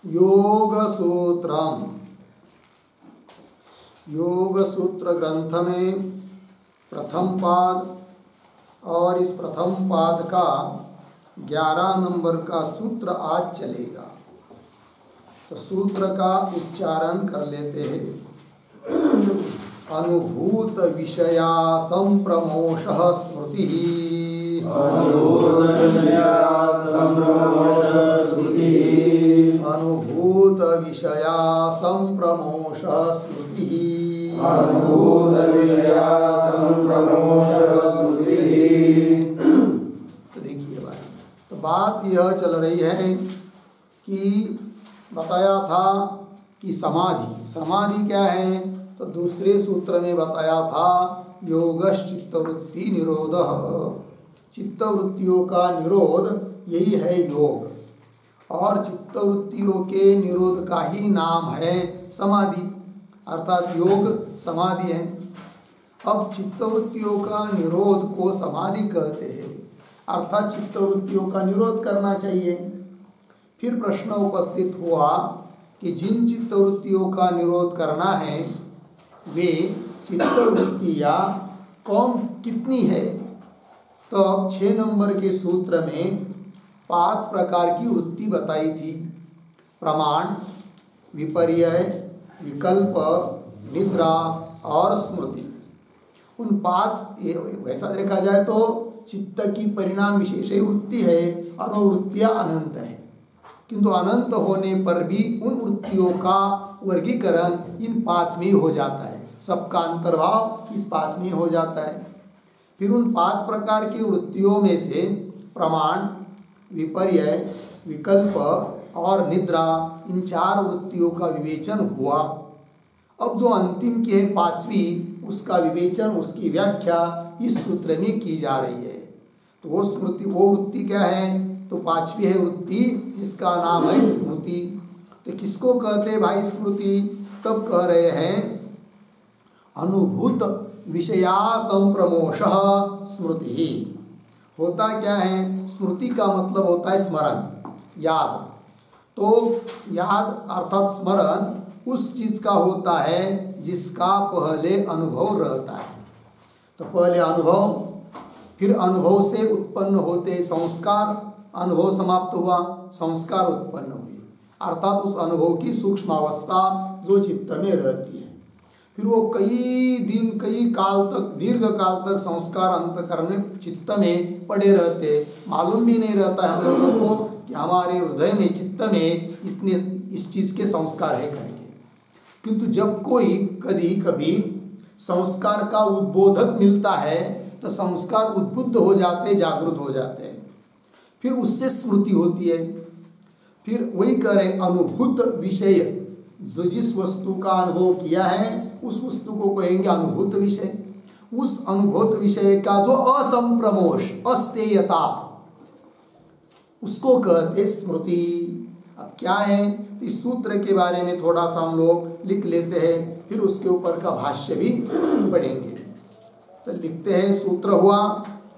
योग सूत्रम, योग सूत्र ग्रंथ में प्रथम पाद और इस प्रथम पाद का 11 नंबर का सूत्र आज चलेगा। तो सूत्र का उच्चारण कर लेते हैं। अनुभूत विषया संप्रमोषः स्मृतिः, अनुभूत विषया संप्रमोषः स्मृतिः, तो देखिए भाई, तो बात यह चल रही है कि बताया था कि समाधि, समाधि क्या है, तो दूसरे सूत्र में बताया था योगश् चित्तवृत्ति निरोधः, चित्तवृत्तियों का निरोध यही है योग, और चित्तवृत्तियों के निरोध का ही नाम है समाधि, अर्थात योग समाधि है। अब चित्तवृत्तियों का निरोध को समाधि कहते हैं, अर्थात चित्तवृत्तियों का निरोध करना चाहिए। फिर प्रश्न उपस्थित हुआ कि जिन चित्तवृत्तियों का निरोध करना है वे चित्तवृत्तियाँ कौन कितनी है। तो अब 6 नंबर के सूत्र में 5 प्रकार की वृत्ति बताई थी, प्रमाण, विपर्यय, विकल्प, निद्रा और स्मृति। उन 5 वैसा देखा जाए तो चित्त की परिणाम विशेष वृत्ति है और वो वृत्तियाँ अनंत है, किंतु अनंत होने पर भी उन वृत्तियों का वर्गीकरण इन 5 में हो जाता है, सबका अंतर्भाव इस 5 में हो जाता है। फिर उन 5 प्रकार की वृत्तियों में से प्रमाण, विपर्यय, विकल्प और निद्रा, इन 4 वृत्तियों का विवेचन हुआ। अब जो अंतिम की है 5वीं, उसका विवेचन, उसकी व्याख्या इस सूत्र में की जा रही है। तो वो स्मृति, वो वृत्ति क्या है, तो 5वीं है वृत्ति जिसका नाम है स्मृति। तो किसको कहते हैं भाई स्मृति, तब कह रहे हैं अनुभूत विषया संप्रमोषः स्मृति। होता क्या है, स्मृति का मतलब होता है स्मरण, याद। तो याद अर्थात स्मरण उस चीज का होता है जिसका पहले अनुभव रहता है। तो पहले अनुभव, फिर अनुभव से उत्पन्न होते संस्कार, अनुभव समाप्त हुआ, संस्कार उत्पन्न हुए, अर्थात उस अनुभव की सूक्ष्म अवस्था जो चित्त में रहती है। फिर वो कई दिन, कई काल तक, दीर्घ काल तक संस्कार अंतःकरण में, चित्त में पड़े रहते, मालूम भी नहीं रहता है हम लोगों को कि हमारे हृदय में, चित्त में इतने इस चीज़ के संस्कार है करके। किंतु जब कोई कभी कभी संस्कार का उद्बोधक मिलता है तो संस्कार उद्बुद्ध हो जाते, जागृत हो जाते हैं, फिर उससे स्मृति होती है। फिर वही करें अनुभूत विषय, जो जिस वस्तु का अनुभव किया है उस वस्तु को कहेंगे अनुभूत विषय। उस अनुभूत विषय का जो असंप्रमोष, अस्तेयता, उसको कहते स्मृति। अब क्या है, इस सूत्र के बारे में थोड़ा सा हम लोग लिख लेते हैं, फिर उसके ऊपर का भाष्य भी पढ़ेंगे। तो लिखते हैं, सूत्र हुआ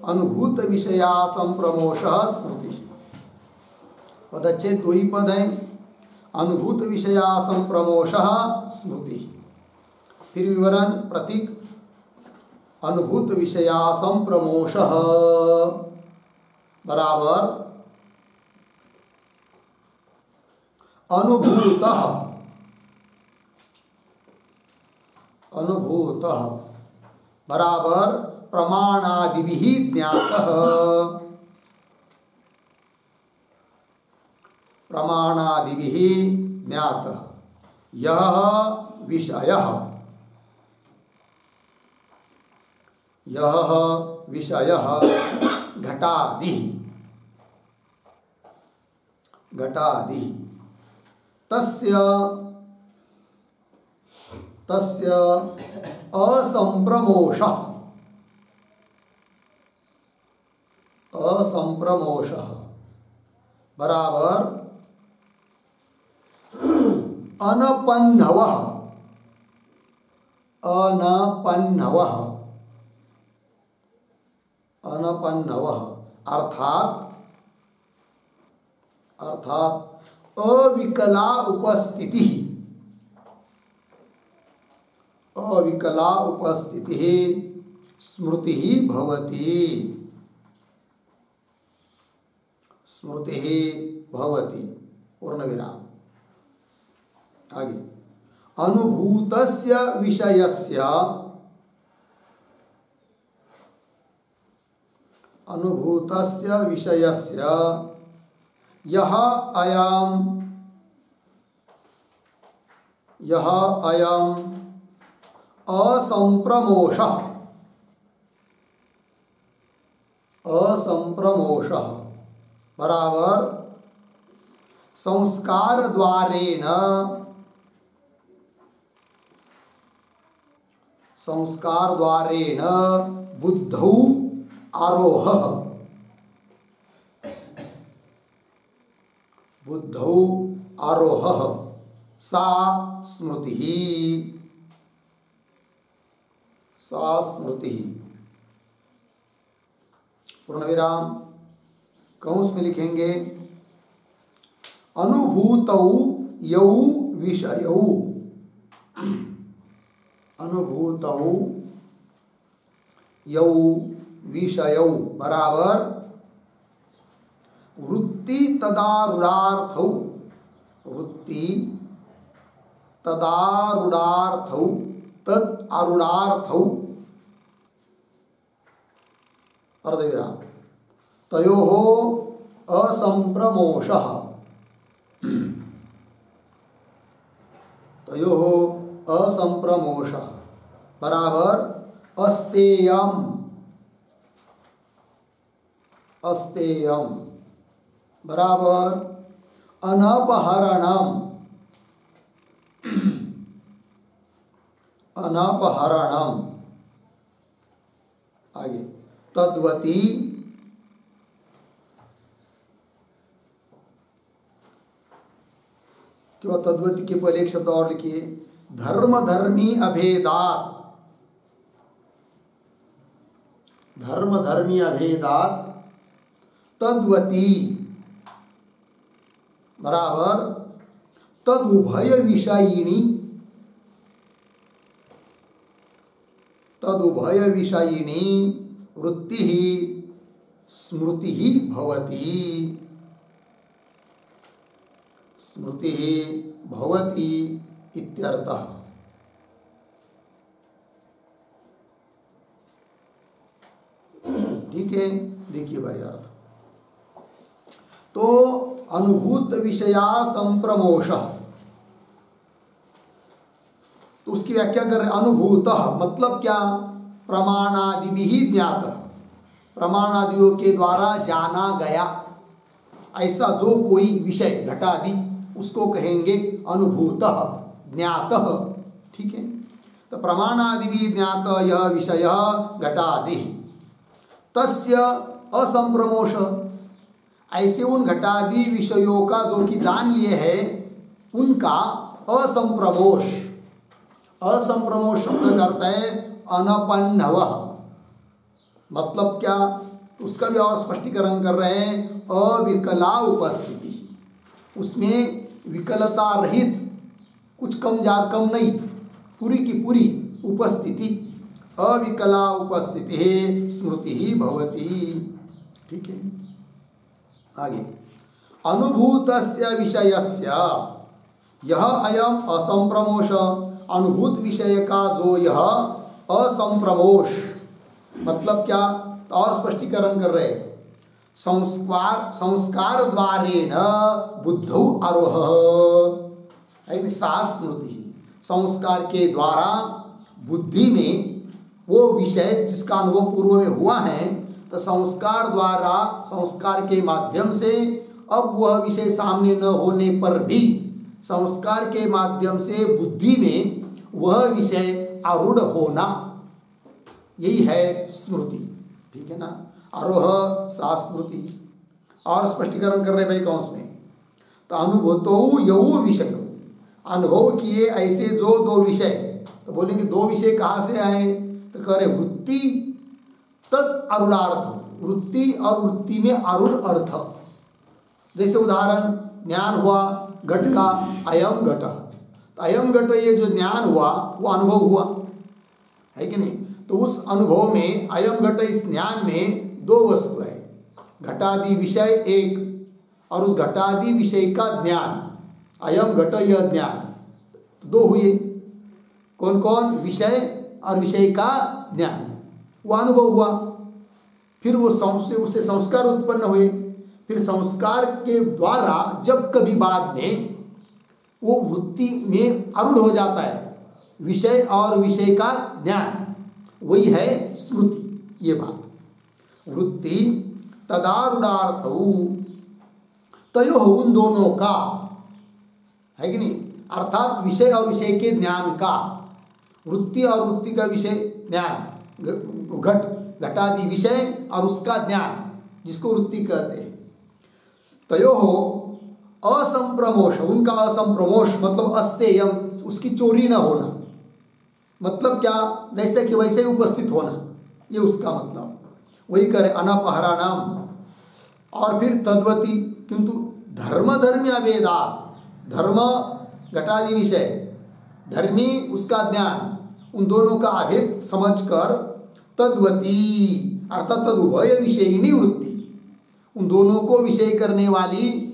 अनुभूत विषया संप्रमोषः स्मृति। पद अच्छे 2 ही पद हैं, अनुभूत विषया संप्रमोषः स्मृति। फिर विवरण, प्रतीक, अनुभूत विषया संप्रमोषः बराबर अनुभूतः, अनुभूतः बराबर प्रमाणादिभिः ज्ञातः, प्रमाणादिभिः ज्ञातः यः विषयः, यः विषयः घटादिः, घटादिः तस्य तस्य असंप्रमोषः, असंप्रमोषः बराबर अनपन्नवः, अनपन्नवः, अनपन्नवः अर्थात अविकला उपस्थिति, अविकला उपस्थिति स्मृति भवति, स्मृति भवति। पूर्ण विराम। आगे अनुभूतस्य विषयस्य, अनुभूतस्य विषयस्य यह अयम, यह अयम असंप्रमोषः, असंप्रमोषः बराबर संस्कार द्वारेण, संस्कार द्वारेण बुद्धौ आरोहः, बुद्धौ आरोहः सा स्मृतिः, सा स्मृतिः। पूर्ण विराम। कंस में लिखेंगे अनुभूतौ यौ विषयौ, अनुभूतौ यौ विषयौ बराबर वृत्ति तदारूढ़ार्थौ, वृत्ति तदारूढ़ार्थौ तद आरूढ़ार्थौ अर्धविराम तयोः असंप्रमोषः, तयोः असंप्रमोषः बराबर अस्तेयम, अस्तेयम बराबर अनपहरणम, अनपहरणम। आगे तद्वती क्यों, तद्वती के पहले एक शब्द और लिखिए धर्म धर्मी अभेदात, धर्म धर्मी अभेदात तद्वती बराबर तदुभय विषयिणी, तदुभय विषयिणी वृत्ति स्मृति भवति, स्मृति भवति इत्यर्थः। ठीक है, देखिए भाई अर्थ। तो अनुभूत विषया संप्रमोष, तो उसकी व्याख्या कर रहे अनुभूत मतलब क्या, प्रमाणादि ज्ञात, प्रमाणादियों के द्वारा जाना गया ऐसा जो कोई विषय घटादि उसको कहेंगे अनुभूत ज्ञात। ठीक है, तो प्रमाणादि ज्ञात यह विषय घटादि तस्य असंप्रमोष, ऐसे उन घटादि विषयों का जो कि जान लिए है उनका असंप्रमोष, असंप्रमोष शब्द का अर्थ है अनपन्नव, मतलब क्या, उसका भी और स्पष्टीकरण कर रहे हैं अविकला उपस्थिति, उसमें विकलता रहित, कुछ कम ज्यादा कम नहीं, पूरी की पूरी उपस्थिति, अविकला उपस्थिति है स्मृति ही भवति। ठीक है, आगे अनुभूतस्य विषयस्य यह अयम असंप्रमोष, अनुभूत विषय का जो यह असंप्रमोष मतलब क्या, और स्पष्टीकरण कर रहे संस्कार, संस्कार द्वारेण बुद्धौ आरोह, सा स्मृति, संस्कार के द्वारा बुद्धि में वो विषय जिसका अनुभव पूर्व में हुआ है, तो संस्कार द्वारा, संस्कार के माध्यम से अब वह विषय सामने न होने पर भी संस्कार के माध्यम से बुद्धि में वह विषय आरूढ़ होना, यही है स्मृति। ठीक है ना, आरोह सा स्मृति। और स्पष्टीकरण कर रहे भाई कंस में, तो अनुभूतो यौ विषय, अनुभव किए ऐसे जो दो विषय, तो बोलेंगे दो विषय कहाँ से आए, तो कह रहे वृत्ति तद आरूढ़ार्थ, वृत्ति और वृत्ति में आरूढ़ अर्थ। जैसे उदाहरण ज्ञान हुआ घट का, अयम घट। तो अयम घट, ये जो ज्ञान हुआ वो अनुभव हुआ है कि नहीं। तो उस अनुभव में अयम घट, इस ज्ञान में दो वस्तु है, घटादि विषय एक और उस घटादि विषय का ज्ञान, अयम घट यह ज्ञान, तो दो हुए। कौन कौन? विषय और विषय का ज्ञान, वो अनुभव हुआ। फिर वो उससे संस्कार उत्पन्न हुए। फिर संस्कार के द्वारा जब कभी बाद में वो वृत्ति में आरूढ़ हो जाता है विषय और विषय का ज्ञान, वही है स्मृति। ये बात वृत्ति तदारूढ़ार्थौ तयो, उन दोनों का है कि नहीं, अर्थात विषय और विषय के ज्ञान का, वृत्ति और वृत्ति का विषय ज्ञान, घटादि विषय और उसका ज्ञान जिसको वृत्ति कहते हैं। तयो असंप्रमोष, उनका असंप्रमोष मतलब अस्तेयम, उसकी चोरी न होना, मतलब क्या? जैसे कि वैसे ही उपस्थित होना, ये उसका मतलब। वही करे अनपहरा नाम। और फिर तद्वती, किंतु धर्म धर्मी अभेदात, धर्म घटादि विषय, धर्मी उसका ज्ञान, उन दोनों का अभेद समझकर तद्वती अर्थात तदुभय विषयिणी वृत्ति, उन दोनों को विषय करने वाली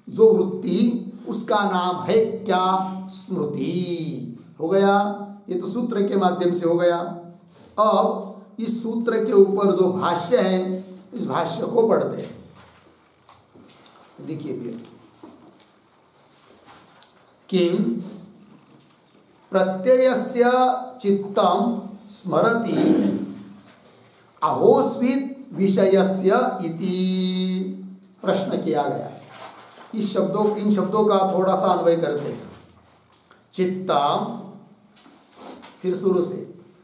जो वृत्ति, उसका नाम है क्या? स्मृति। हो गया। ये तो सूत्र के माध्यम से हो गया। अब इस सूत्र के ऊपर जो भाष्य है, इस भाष्य को पढ़ते हैं। देखिए फिर, किम प्रत्ययस्य चित्तम स्मरति अहोस्वित विषयस्य इति प्रश्न किया गया। इन शब्दों का थोड़ा सा अन्वय करते हैं। चित्तम, फिर शुरू से,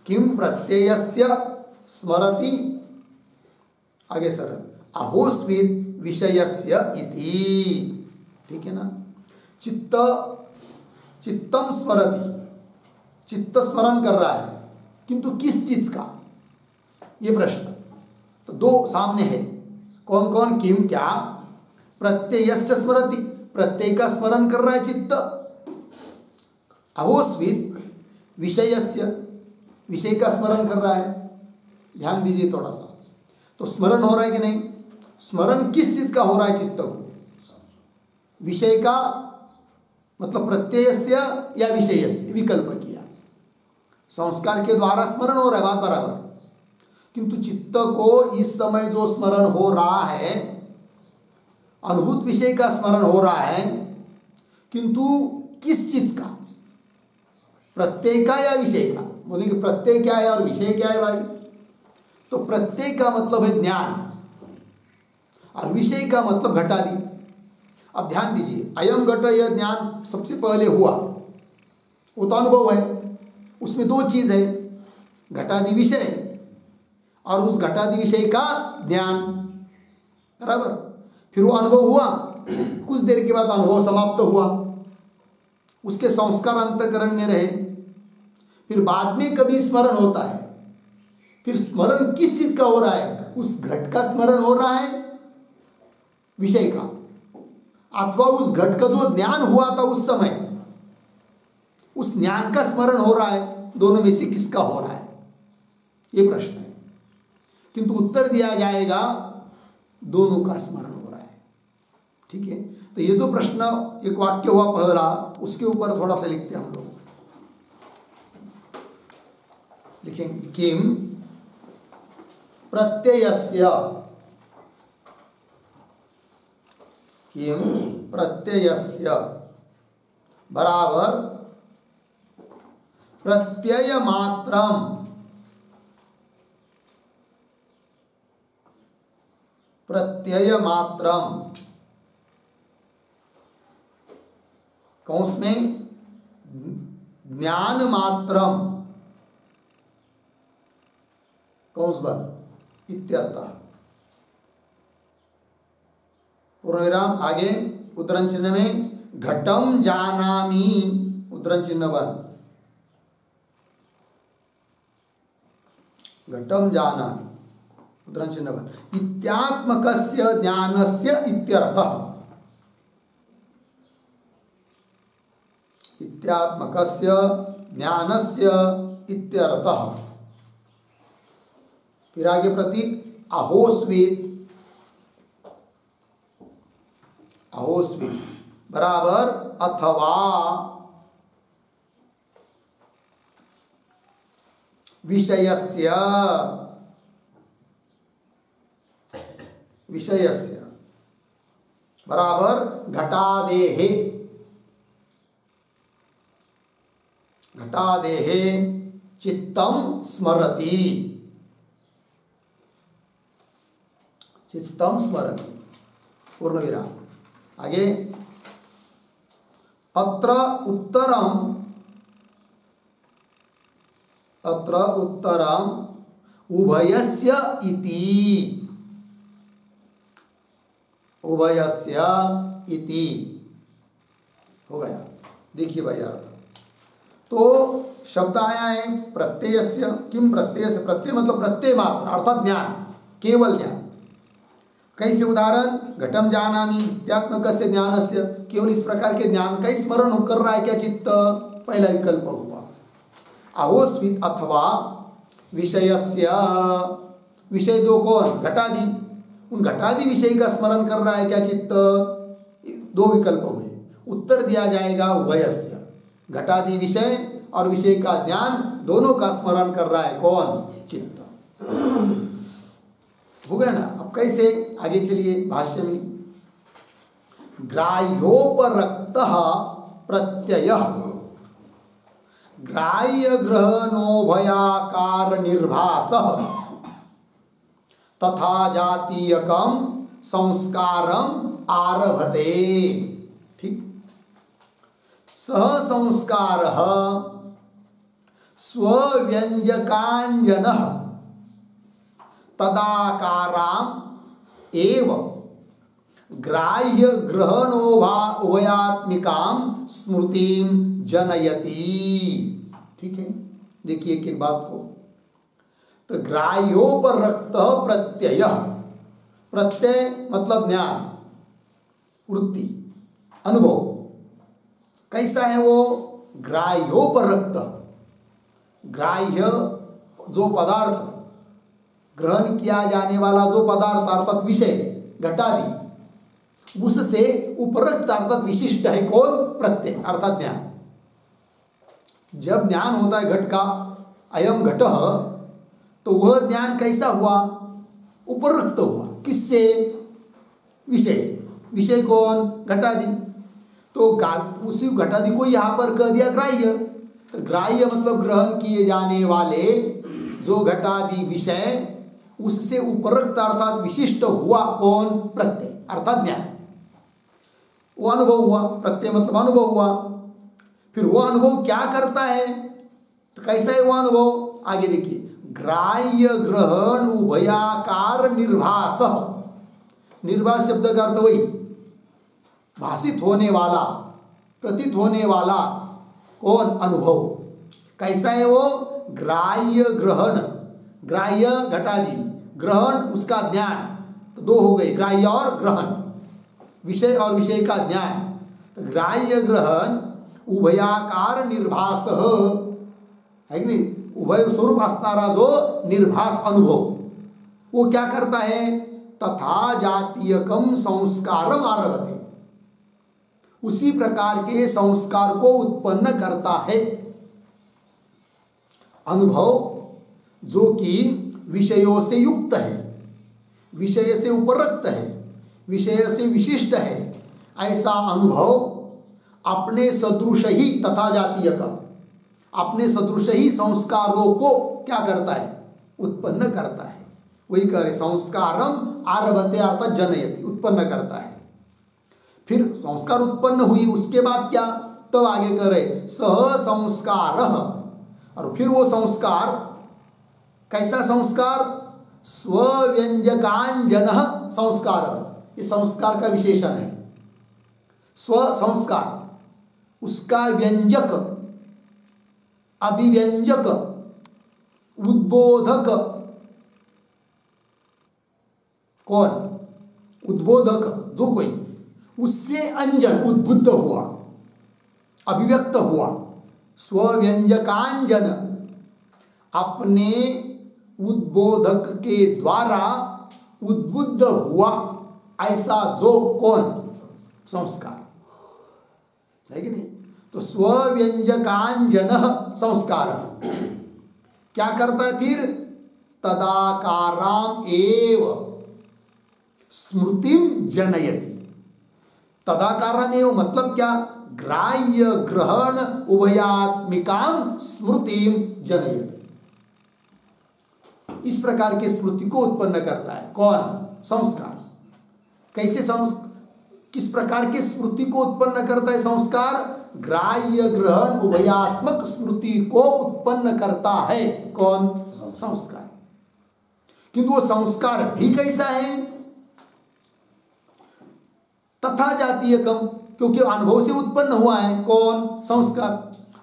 किम प्रत्ययस्य स्मरति, आगे सरल, अहोस्वित विषयस्य इति। ठीक है ना। चित्तम स्मरति, चित्त स्मरण कर रहा है, किंतु किस चीज का? ये प्रश्न तो दो सामने है। कौन कौन? किम क्या? प्रत्ययस्य स्मरति, प्रत्यय का स्मरण कर रहा है चित्त। अहोस्वित विषयस्य, विषय का स्मरण कर रहा है। ध्यान दीजिए थोड़ा सा। तो स्मरण हो रहा है कि नहीं? स्मरण किस चीज का हो रहा है चित्त को? विषय का, मतलब प्रत्ययस्य या विषयस्य, विकल्प किया। संस्कार के द्वारा स्मरण हो रहा है, बात बराबर। किंतु चित्त को इस समय जो स्मरण हो रहा है, अनुभूत विषय का स्मरण हो रहा है, किंतु किस चीज का? प्रत्यय का या विषय का? बोलेंगे प्रत्यय क्या है और विषय क्या है भाई? तो प्रत्यय का मतलब है ज्ञान और विषय का मतलब घटादि। अब ध्यान दीजिए, अयम घट, यह ज्ञान सबसे पहले हुआ, वो तो अनुभव है। उसमें दो चीज है, घटादि विषय और उस घटादि विषय का ज्ञान, बराबर। फिर वो अनुभव हुआ, कुछ देर के बाद अनुभव समाप्त हुआ, उसके संस्कार अंतःकरण में रहे। फिर बाद में कभी स्मरण होता है। फिर स्मरण किस चीज का हो रहा है? उस घट का स्मरण हो रहा है, विषय का, अथवा उस घट का जो ज्ञान हुआ था उस समय, उस ज्ञान का स्मरण हो रहा है। दोनों में से किसका हो रहा है? ये प्रश्न है। किंतु उत्तर दिया जाएगा दोनों का स्मरण हो रहा है। ठीक है। तो ये जो प्रश्न, एक वाक्य हुआ पहला, उसके ऊपर थोड़ा सा लिखते हैं हम लोग। लिखेंगे किम प्रत्ययस्य, किम प्रत्ययस्य बराबर प्रत्यय मात्रम, प्रत्यय मात्रम, कौंस में ज्ञान मात्रम, कौंस बल इत्यर्थ। पूर्णविराम, आगे उद्धरण चिन्ह में घटम जानामि, उद्धरण चिन्ह बंद, घटम जानामि, उद्धरण चिन्ह बंद, इत्यात्मकस्य ज्ञानस्य इत्यर्थः। इत्यात्मकस्य ज्ञानस्य इत्यर्थः। फिर आगे प्रतीक अहोस्वित, अहोस्वित बराबर अथवा विषयस्य, विषयस्य बराबर घटादेहे, घटादेहे चित्तम स्मरति, चित्तम स्मरति पूर्ण विराम। आगे अत्र उत्तरम, अत्र उत्तरम उभयस्य इति, उभयस्य इति हो गया। देखिए भाई अर्थ, तो शब्द आया है प्रत्ययस्य, किम प्रत्यय से, प्रत्यय मतलब प्रत्यय मात्र अर्थात ज्ञान, केवल ज्ञान। कैसे उदाहरण, घटम जानामि इत्यात्मकस्य ज्ञानस्य, केवल इस प्रकार के ज्ञान का स्मरण कर रहा है क्या चित्त, पहला विकल्प हुआ। अहोस्वित अथवा विषयस्य, विषय जो कौन, घटादि, उन घटादि विषय का स्मरण कर रहा है क्या चित्त, दो विकल्प हुए। उत्तर दिया जाएगा उभयस्य, घटादि विषय और विषय का ज्ञान दोनों का स्मरण कर रहा है कौन, चित्त। हो गया ना। अब कैसे, आगे चलिए भाष्य में, ग्राह्योपरक्तः प्रत्ययः ग्राह्य ग्रहणोभयाकार निर्भासः तथा जातीयकम संस्कारम आरभते। ठीक, सह संस्कारः स्वव्यंजकाञ्जनः तदाकाराम एव ग्राह्य ग्रहणोभयात्मिकाम स्मृतिम जनयति। ठीक है, देखिए एक एक बात को। तो ग्राह्योपरक्त प्रत्यय, प्रत्यय मतलब ज्ञान, वृत्ति, अनुभव। कैसा है वो, ग्राह्योपरक्त, ग्राह्य जो पदार्थ, ग्रहण किया जाने वाला जो पदार्थ अर्थात विषय घटादि, उससे उपरक्त अर्थात विशिष्ट है कौन, प्रत्यय अर्थात ज्ञान। जब ज्ञान होता है घट का, अयम घटः, तो वह ज्ञान कैसा हुआ, उपरक्त हुआ, किससे, विषय से। विषय कौन, घटादि। तो उसी घटादि को यहां पर कह दिया ग्राह्य। तो ग्राह्य मतलब ग्रहण किए जाने वाले जो घटादि विषय, उससे उपरक्त अर्थात विशिष्ट हुआ कौन, प्रत्यय अर्थात ज्ञान। वो अनुभव हुआ, प्रत्यय मतलब अनुभव हुआ। फिर वो अनुभव क्या करता है, तो कैसा है वो अनुभव, आगे देखिए। ग्राह्य ग्रहण उभयाकार निर्भास, निर्भास शब्द का अर्थ वही भाषित होने वाला, प्रतीत होने वाला कौन, अनुभव। कैसा है वो, ग्राह्य ग्रहण, ग्राह्य घटादि, ग्रहण उसका ज्ञान, तो दो हो गए, ग्राह्य और ग्रहण, विषय और विषय का ज्ञान। तो ग्राह्य ग्रहण उभयाकार निर्भास है कि नहीं, उभय स्वरूप असणारा जो निर्भास अनुभव, वो क्या करता है, तथा जातीयकम संस्कारम आरभते, उसी प्रकार के संस्कार को उत्पन्न करता है। अनुभव जो कि विषयों से युक्त है, विषय से उपरक्त है, विषय से विशिष्ट है, ऐसा अनुभव अपने सदृश ही, तथा जातीय का, अपने सदृश ही संस्कारों को क्या करता है, उत्पन्न करता है। वही कह रहे, संस्कारम आरभते अर्थात जनयति, उत्पन्न करता है। फिर संस्कार उत्पन्न हुई, उसके बाद क्या, तब आगे कह रहे सह संस्कार, और फिर वो संस्कार कैसा संस्कार, स्वव्यंजकांजन संस्कार, ये संस्कार का विशेषण है। स्व संस्कार, उसका व्यंजक, अभिव्यंजक, उद्बोधक कौन, उद्बोधक जो कोई, उससे अंजन उद्बुद्ध हुआ, अभिव्यक्त हुआ, स्वव्यंजकांजन, अपने उद्बोधक के द्वारा उद्बुद्ध हुआ, ऐसा जो कौन? संस्कार है कि नहीं? तो स्वव्यंजकांजन संस्कार क्या करता है फिर? तदाकाराम एव स्मृतिम जनयति। तदाकाराम एव मतलब क्या? ग्राह्य ग्रहण उभयात्मिकां स्मृतिम जनयति। इस प्रकार के स्मृति को उत्पन्न करता है कौन? संस्कार। कैसे किस प्रकार के स्मृति को उत्पन्न करता है संस्कार? ग्राह्य ग्रहण उभयात्मक स्मृति को उत्पन्न करता है कौन? संस्कार। किंतु वो संस्कार भी कैसा है? तथा जातीय कम, क्योंकि अनुभव से उत्पन्न हुआ है कौन? संस्कार।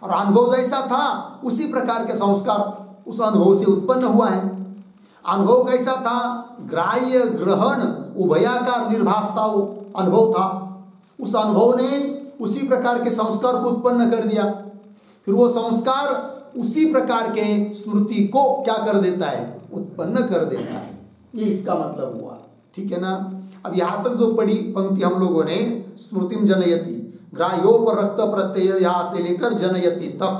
और अनुभव जैसा था उसी प्रकार के संस्कार उस अनुभव से उत्पन्न हुआ है। अनुभव कैसा था? ग्राह्य ग्रहण उभयाकार निर्भासता वो अनुभव था। उस अनुभव ने उसी प्रकार के संस्कार को उत्पन्न कर दिया। फिर वो संस्कार उसी प्रकार के स्मृति को क्या कर देता है? उत्पन्न कर देता है। ये इसका मतलब हुआ। ठीक है ना? अब यहाँ तक जो पढ़ी पंक्ति हम लोगों ने, स्मृतिम जनयति, ग्राह्योपरक्त प्रत्यय यहाँ से लेकर जनयति तक,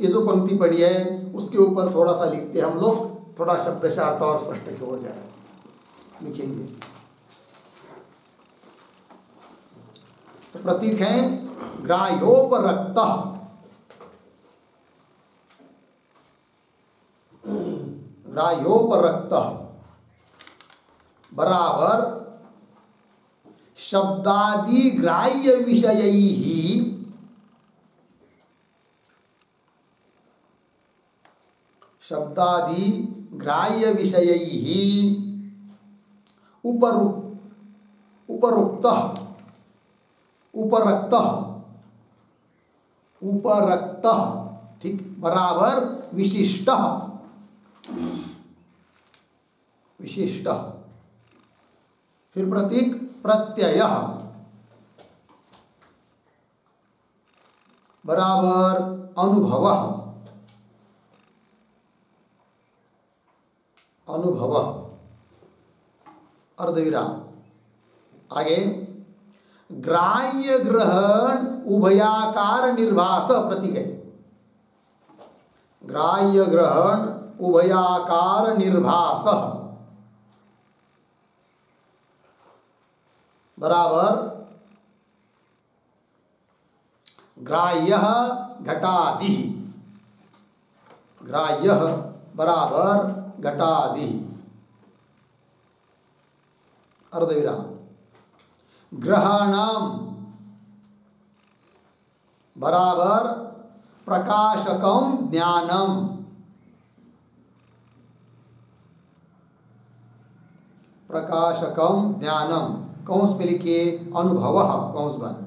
ये जो पंक्ति पढ़ी है उसके ऊपर थोड़ा सा लिखते हम लोग, थोड़ा शब्दशार्थ और स्पष्ट हो जाए। लिखेंगे तो प्रतीक है ग्राह्योपरक्त, ग्राह्योपरक्त बराबर शब्दादि ग्राह्य विषयैः, शब्दादि ग्राह्य विषयैः उपरुक्तः, उपरक्तः, उपरक्तः, ठीक, बराबर विशिष्टः, विशिष्टः। फिर प्रतीक प्रत्यय बराबर अनुभवः, अनुभवः, अर्धविराम। आगे ग्राह्य ग्रहण उभयाकार निर्भास प्रतीक है। ग्राह्य ग्रहण उभयाकार निर्भास बराबर ग्राह्य घटादि, ग्राह्य बराबर घटादि, अर्धविराम। ग्रहणम बराबर प्रकाशकम ज्ञानम, प्रकाशकम ज्ञानम, कौंस में लिखिए अनुभवः, कौंस बंद,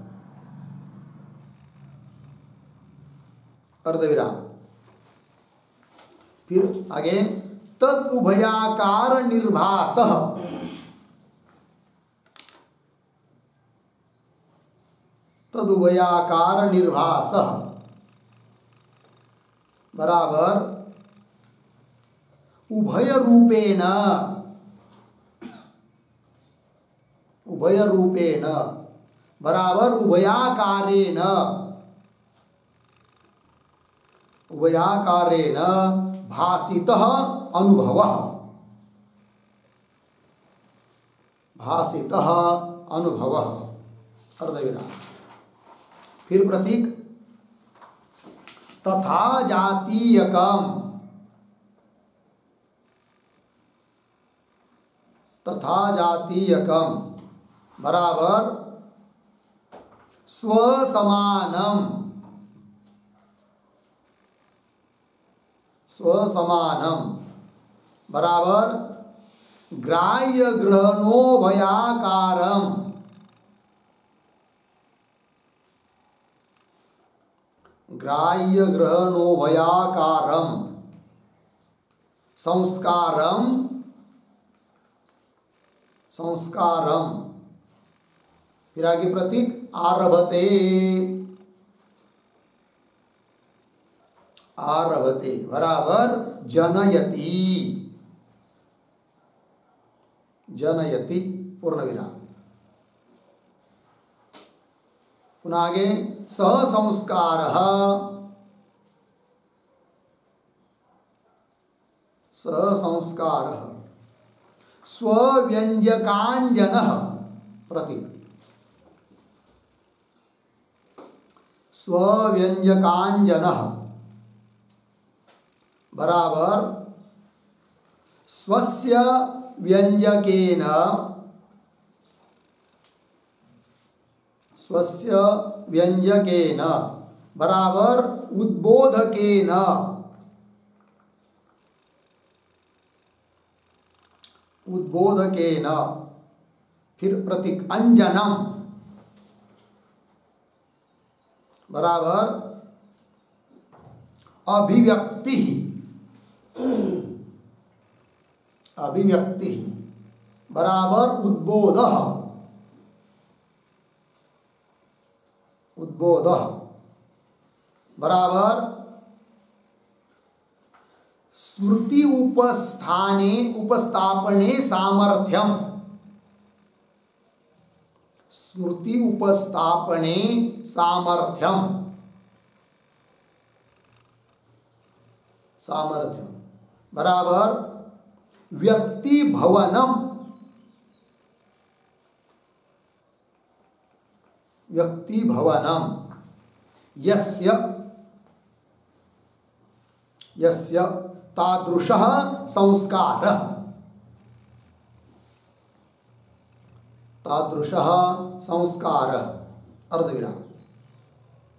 अर्धविराम। फिर आगे तद उभयाकार निर्भासः, तद उभयाकार निर्भासः बराबर उभय रूपेण, उभय रूपेण बराबर उभयाकारेण, उभयाकारेण भासितः अनुभवः, भासितः अनुभवः, अर्धविराम। फिर प्रतीक तथा जातीयकम, तथा जातीयकम बराबर स्वसमानम, स्वसमानम बराबर ग्राह्य ग्रहणोभयाकारम, ग्राह्य ग्रहणोभयाकारम संस्कारम, संस्कारम। फिर आगे प्रतीक आरभते, आरभते बराबर जनयति, जनयति पूर्ण विराम। पुनः आगे सह संस्कारः, सह संस्कारः स्वव्यंजकांजनः प्रति, स्वव्यंजकांजनः बराबर स्वस्य व्यंजकेन, स्वस्य व्यंजकेन बराबर उद्बोधकेन, उद्बोधकेन फिर प्रतीक अंजनम बराबर अभिव्यक्ति, अभिव्यक्ति बराबर उद्बोधः, उद्बोधः बराबर स्मृति उपस्थाने उपस्थापने सामर्थ्यम, स्मृति उपस्थापने सामर्थ्यम, सामर्थ्यम बराबर व्यक्ति भवनम, व्यक्ति भवनम यस्य, यस्य तादृशः संस्कारः, तादृशः संस्कारः अर्धविराम।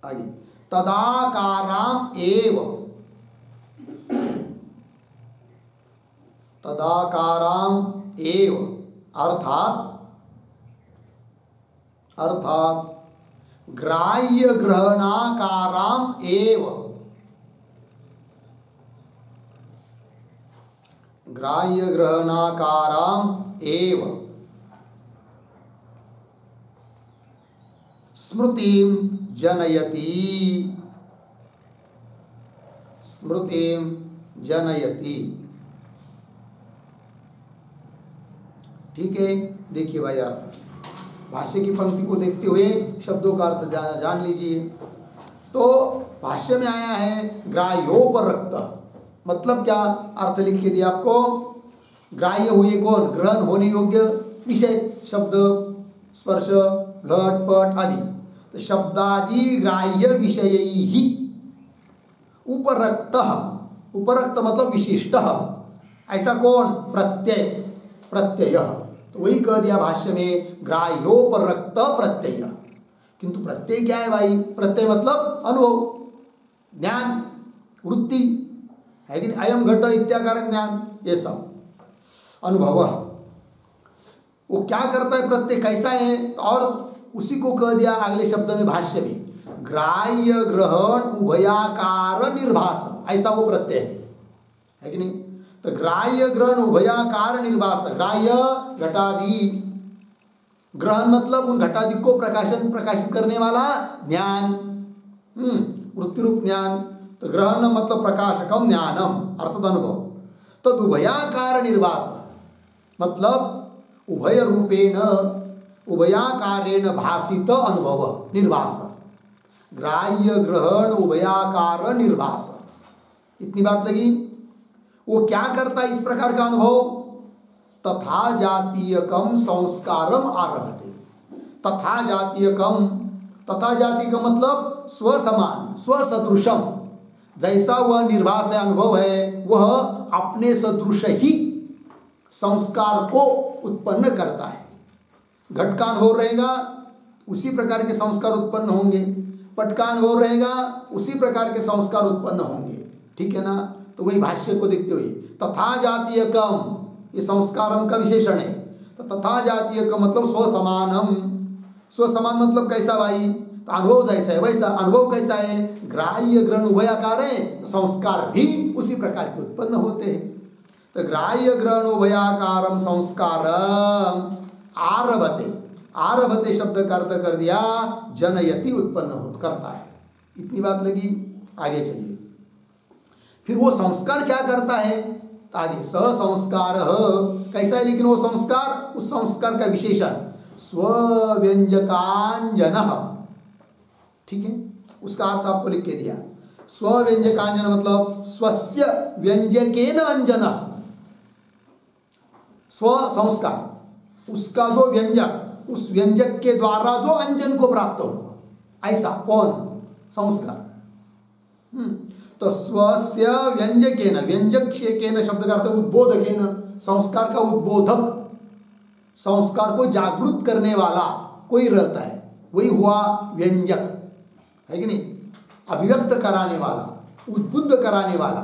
आगे तदाकाराम एव, तदाकाराम एव अर्थात, अर्थात ग्राह्य ग्रहणाकाराम एव, ग्राह्य ग्रहणाकाराम एव स्मृतिं जनयति, स्मृतिं जनयति। ठीक है, देखिए भाई अर्थ, भाष्य की पंक्ति को देखते हुए शब्दों का अर्थ जान लीजिए। तो भाष्य में आया है ग्राह्योपरक्त, मतलब क्या अर्थ लिख के दिया आपको, ग्राह्य हुए कौन, ग्रहण होने योग्य विषय, शब्द स्पर्श घट पट आदि, तो शब्दादि ग्राह्य विषय ही उपरक्त, उपरक्त मतलब विशिष्ट, ऐसा कौन, प्रत्यय, प्रत्यय, तो वही कह दिया भाष्य में ग्राह्योपरक्त प्रत्यय। किंतु प्रत्यय क्या है भाई, प्रत्यय मतलब अनुभव, ज्ञान, वृत्ति है कि नहीं, अयम घट इत्याकारक ज्ञान, ये सब अनुभव। वो क्या करता है प्रत्यय, कैसा है, और उसी को कह दिया अगले शब्द में भाष्य में ग्राह्य ग्रहण उभयाकार निर्भास, ऐसा वो प्रत्यय है कि नहीं। तो ग्राह्य ग्रहण उभयाकार निर्भास, ग्राह्य घटादि, ग्रहण मतलब उन घटादि को प्रकाशित करने वाला ज्ञान, वृत्ति रूप ज्ञान, तो ग्रहण मतलब प्रकाशकम ज्ञानम अर्थात अनुभव। तो उभयाकार निर्वास मतलब उभय रूपेण उभयाकारेण भासित अनुभव निर्वास, ग्राह्य ग्रहण उभयाकार निर्वास, इतनी बात लगी। वो क्या करता है इस प्रकार का अनुभव, तथा जातीयकम संस्कारम आरभते, तथा जातीयकम, तथा जाति का मतलब स्वसमान स्वसदृशम, जैसा वह निर्वास है अनुभव है वह अपने सदृश ही संस्कार को उत्पन्न करता है। घट का अनुभव रहेगा उसी प्रकार के संस्कार उत्पन्न होंगे, पट का अनुभव रहेगा उसी प्रकार के संस्कार उत्पन्न होंगे, ठीक है ना। तो वही भाष्य को देखते हुए तथा जातीयकम, ये संस्कारम का विशेषण है, तो तथा जातीयकम मतलब स्वसमानम, स्वसमान मतलब कैसा भाई, तो अनुभव जैसा है वैसा, अनुभव कैसा है, ग्राह्य ग्रहण उभयाकार है, तो संस्कार भी उसी प्रकार के उत्पन्न होते हैं। तो ग्राह्य ग्रहण उभयाकारम संस्कारम आरभते, आरभते शब्द का अर्थ कर दिया जनयति, उत्पन्न हो करता है, इतनी बात लगी। आगे चलिए फिर वो संस्कार क्या करता है, आगे संस्कार कैसा है, लेकिन वो संस्कार, उस संस्कार का विशेषण स्वव्यंजकांजन, ठीक है, उसका अर्थ आपको लिख के दिया। स्वव्यंजकांजन मतलब स्वस्य व्यंजकेन अंजन, स्व संस्कार, उसका जो व्यंजक, उस व्यंजक के द्वारा जो अंजन को प्राप्त हुआ, ऐसा कौन संस्कार। तो स्वस्य व्यंजकेन, व्यंजक शेकेन शब्द का अर्थ उद्बोधकेन, संस्कार का उद्बोधक, संस्कार को जागृत करने वाला कोई रहता है, वही हुआ व्यंजक, है कि नहीं, अभिव्यक्त कराने वाला, उद्बुद्ध कराने वाला,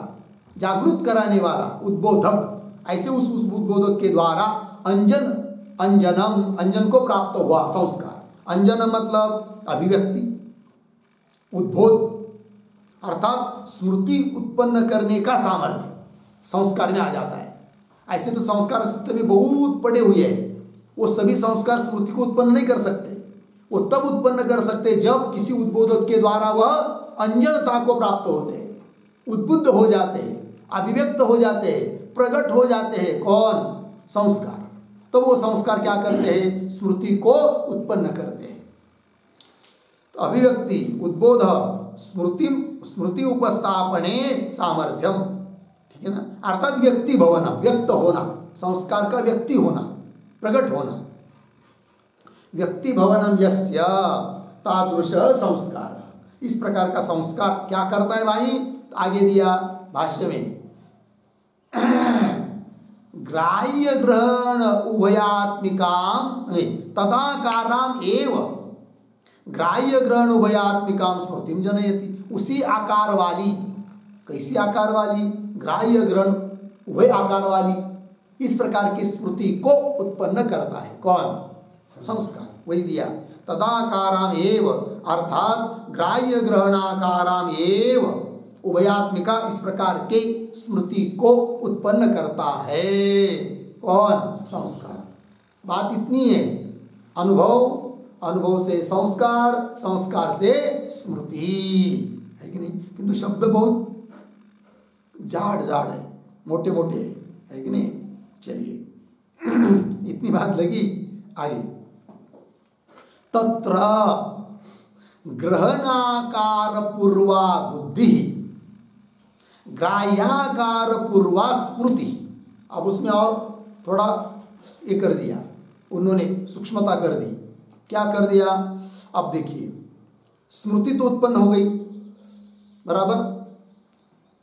जागृत कराने वाला, उद्बोधक। ऐसे उस उद्बोधक के द्वारा अंजन, अंजनम, अंजन को प्राप्त हुआ संस्कार। अंजन मतलब अभिव्यक्ति, उद्बोध, अर्थात स्मृति उत्पन्न करने का सामर्थ्य संस्कार में आ जाता है। ऐसे तो संस्कार चित्त में बहुत पड़े हुए हैं, वो सभी संस्कार स्मृति को उत्पन्न नहीं कर सकते। वो तब उत्पन्न कर सकते जब किसी उद्बोधक के द्वारा वह अंजनता को प्राप्त होते हैं, उद्बुद्ध हो जाते हैं, अभिव्यक्त हो जाते हैं, प्रकट हो जाते हैं। कौन? संस्कार। तो वो संस्कार क्या करते हैं? स्मृति को उत्पन्न करते हैं। तो अभिव्यक्ति, उद्बोध, स्मृति उपस्थापने सामर्थ्यम, ठीक है ना, अर्थात व्यक्ति भवन, व्यक्त होना, संस्कार का व्यक्ति होना, प्रकट होना। व्यक्ति भवनम यस्य तादृश संस्कार, इस प्रकार का संस्कार क्या करता है भाई? आगे दिया भाष्य में, ग्राह्य ग्रहण उभयात्मिकाम तदाकाराम एव ग्राह्य ग्रहण उभयात्मिकाम स्मृतिम जनयति, उसी आकार वाली, कैसी आकार वाली? ग्राह्य ग्रहण उभय आकार वाली, इस प्रकार की स्मृति को उत्पन्न करता है। कौन? संस्कार। वही दिया, तदाकाराम एव, अर्थात ग्राह्य ग्रहणाकाराम एव उभयात्मिका, इस प्रकार के स्मृति को उत्पन्न करता है। कौन? संस्कार। बात इतनी है, अनुभव, अनुभव से संस्कार, संस्कार से स्मृति, है कि नहीं? किंतु शब्द बहुत जाड़ जाड़ है, मोटे मोटे है कि नहीं? चलिए इतनी बात लगी। आगे, तत्र ग्रहणाकार पूर्वा बुद्धि ग्राह्याकार पूर्वा स्मृति। अब उसमें और थोड़ा ये कर दिया उन्होंने, सूक्ष्मता कर दी। क्या कर दिया? अब देखिए, स्मृति तो उत्पन्न हो गई, बराबर।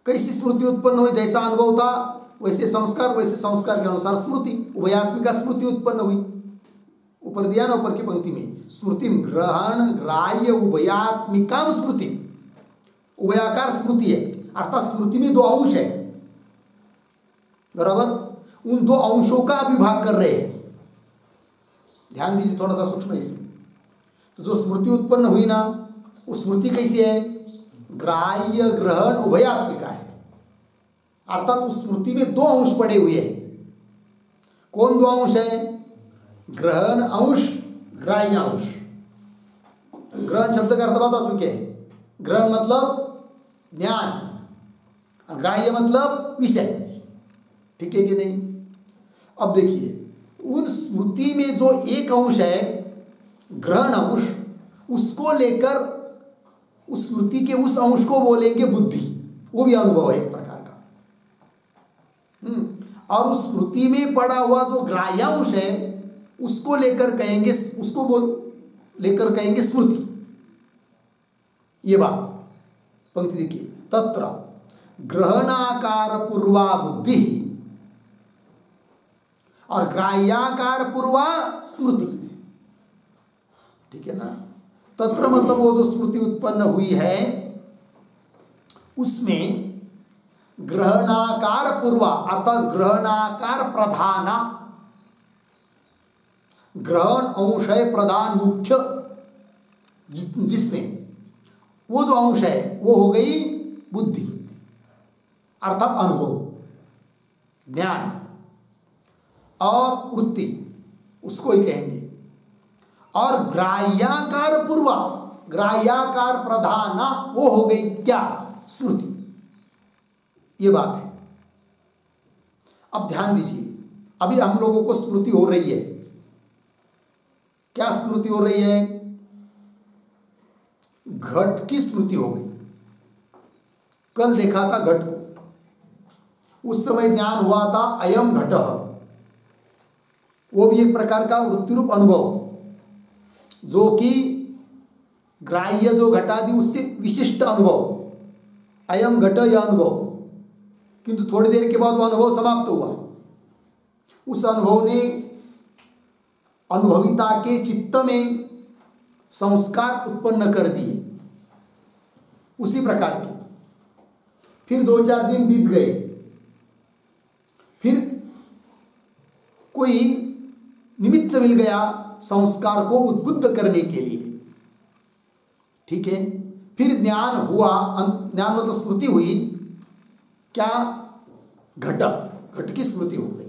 कैसी स्मृति उत्पन्न हुई? जैसा अनुभव था वैसे संस्कार, वैसे संस्कार के अनुसार स्मृति, उभयात्मिका स्मृति उत्पन्न हुई। ऊपर दिया ना, ऊपर की पंक्ति में, स्मृति ग्रहण ग्राह्य उभयात्मिका स्मृति, उभयाकार स्मृति है, अर्थात स्मृति में दो अंश है, बराबर। उन दो अंशों का विभाग कर रहे हैं। ध्यान दीजिए थोड़ा सा सूक्ष्म इसमें। तो जो स्मृति उत्पन्न हुई ना, वो स्मृति कैसी है? ग्राह्य ग्रहण उभयात्मिका है, अर्थात उस स्मृति में दो अंश पड़े हुए हैं। कौन दो अंश है? ग्रहण अंश, ग्राह्य अंश। ग्रहण शब्द का अर्थ बता चुके हैं। ग्रहण मतलब ज्ञान, ग्राह्य मतलब विषय, ठीक है कि नहीं? अब देखिए, उन स्मृति में जो एक अंश है, ग्रहण अंश, उसको लेकर उस स्मृति के उस अंश को बोलेंगे बुद्धि। वो भी अनुभव है एक प्रकार का। और उस स्मृति में पड़ा हुआ जो ग्राह्य अंश है, उसको लेकर कहेंगे, उसको लेकर कहेंगे स्मृति। ये बात पंक्ति देखिए, तत्र ग्रहणाकार पूर्वा बुद्धि और ग्राह्याकार पूर्वा स्मृति, ठीक है ना? तत्र मतलब वो जो स्मृति उत्पन्न हुई है, उसमें ग्रहणाकार पूर्वा, अर्थात ग्रहणाकार प्रधाना, ग्रहण अंश है प्रधान मुख्य, जिसमें वो जो अंश है वो हो गई बुद्धि, अर्थात अनुभव, ज्ञान और वृत्ति, उसको ही कहेंगे। और ग्राह्याकार पूर्वा, ग्राह्याकार प्रधाना, वो हो गई क्या? स्मृति। ये बात है। अब ध्यान दीजिए, अभी हम लोगों को स्मृति हो रही है। क्या स्मृति हो रही है? घट की स्मृति हो गई। कल देखा था घट को, उस समय ज्ञान हुआ था अयम घट, वो भी एक प्रकार का वृत्तिरूप अनुभव, जो कि ग्राह्य जो घटादि उससे विशिष्ट अनुभव, अयम घट यह अनुभव। किंतु थोड़ी देर के बाद वो अनुभव समाप्त हुआ। उस अनुभव ने अनुभविता के चित्त में संस्कार उत्पन्न कर दिए, उसी प्रकार के। फिर 2-4 दिन बीत गए, फिर कोई निमित्त मिल गया संस्कार को उद्बुद्ध करने के लिए, ठीक है। फिर ज्ञान हुआ, ज्ञान में तो स्मृति हुई। क्या? घट की स्मृति हो गई।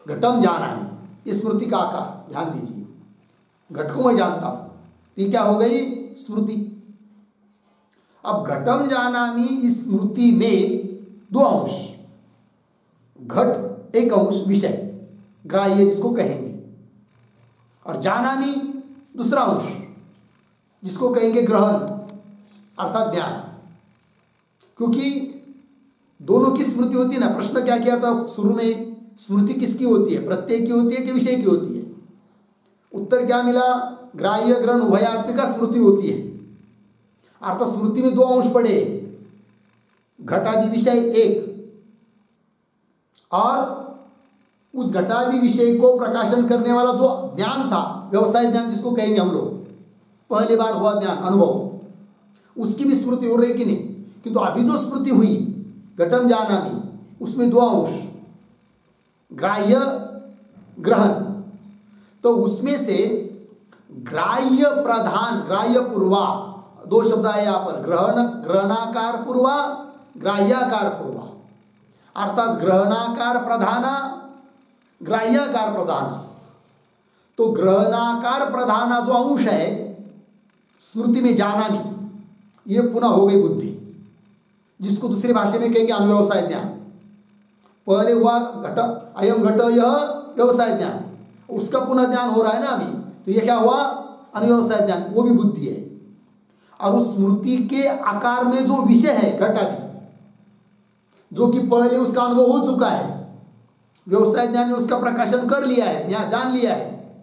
घटम जानामि, ये स्मृति का आकार, ध्यान दीजिए। घट को मैं जानता हूं, ये क्या हो गई? स्मृति। अब घटम जानामि इस स्मृति में 2 अंश, घट एक अंश विषय ग्राह्य जिसको कहेंगे, और जानामि दूसरा अंश जिसको कहेंगे ग्रहण अर्थात ज्ञान। क्योंकि दोनों की स्मृति होती है ना। प्रश्न क्या किया था शुरू में? स्मृति किसकी होती है, प्रत्यय की होती है कि विषय की होती है? उत्तर क्या मिला? ग्राह्य ग्रहण उभयात्मिका स्मृति होती है। अर्थात स्मृति में 2 अंश पड़े, घटादि विषय एक, और उस घटादि विषय को प्रकाशन करने वाला जो ज्ञान था, व्यवसाय ज्ञान जिसको कहेंगे हम लोग, पहली बार हुआ ज्ञान अनुभव, उसकी भी स्मृति हो रही कि नहीं? किंतु अभी जो स्मृति हुई घटम जानामि, उसमें 2 अंश, ग्राह्य ग्रहण। तो उसमें से ग्राह्य प्रधान, ग्राह्य पूर्वा, 2 शब्द आए यहां पर, ग्रहणाकार पूर्वा, ग्राह्याकार पूर्वा। अर्थात ग्रहणाकार प्रधाना, ग्राह्याकार प्रधाना। तो ग्रहणाकार प्रधाना जो अंश है स्मृति में जानामि, ये पुनः हो गई बुद्धि, जिसको दूसरी भाषा में कहेंगे अनुव्यवसाय ज्ञान। पहले हुआ घट, अयम घट यह व्यवसाय ज्ञान, उसका पुनः ज्ञान हो रहा है ना अभी। तो ये क्या हुआ? अनुव्यवसाय ज्ञान, वो भी बुद्धि है। और उस स्मृति के आकार में जो विषय है घट आदि, जो कि पहले उसका अनुभव हो चुका है, व्यवसाय ज्ञान ने उसका प्रकाशन कर लिया है, जान लिया है,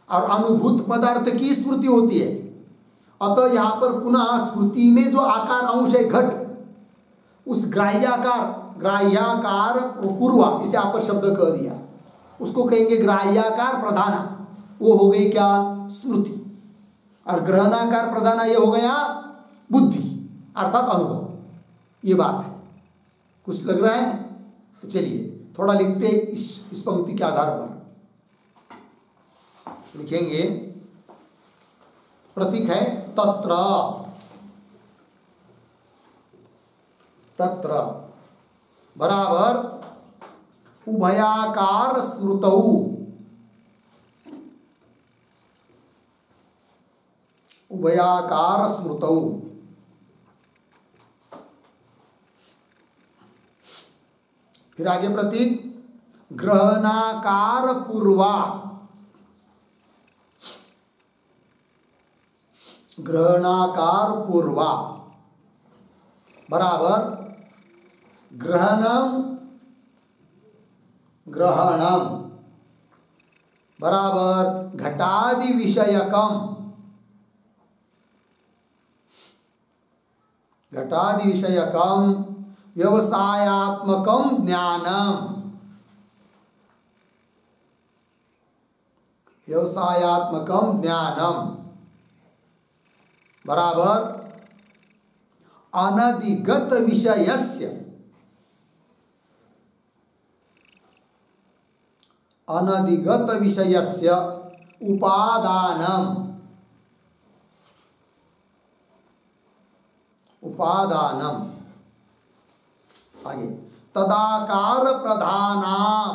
और अनुभूत पदार्थ की स्मृति होती है। अतः यहां पर पुनः स्मृति में जो आकार अंश है घट, उस ग्राह्याकार पूर्वा, इसे आप पर शब्द कह दिया, उसको कहेंगे ग्राह्याकार प्रधाना। वो हो गई क्या? स्मृति। और ग्रहणाकार प्रधाना ये हो गया बुद्धि अर्थात अनुभव। ये बात है। कुछ लग रहा है? तो चलिए थोड़ा लिखते इस पंक्ति के आधार पर लिखेंगे। प्रतीक है तत्र, तत्र बराबर उभयाकार स्मृतौ, उभयाकार स्मृतौ। फिर आगे प्रतीक ग्रहणाकार पूर्वा, ग्रहणाकार पूर्वा बराबर ग्रहणम, ग्रहणम बराबर घटादि विषयकम, घटादि विषयकम व्यवसायात्मकम ज्ञानम, व्यवसायात्मकम ज्ञानम बराबर अनधिगत विषयस्य, अनधिगत विषयस्य उपादानम, उपादानम। आगे तदाकार प्रधानाम,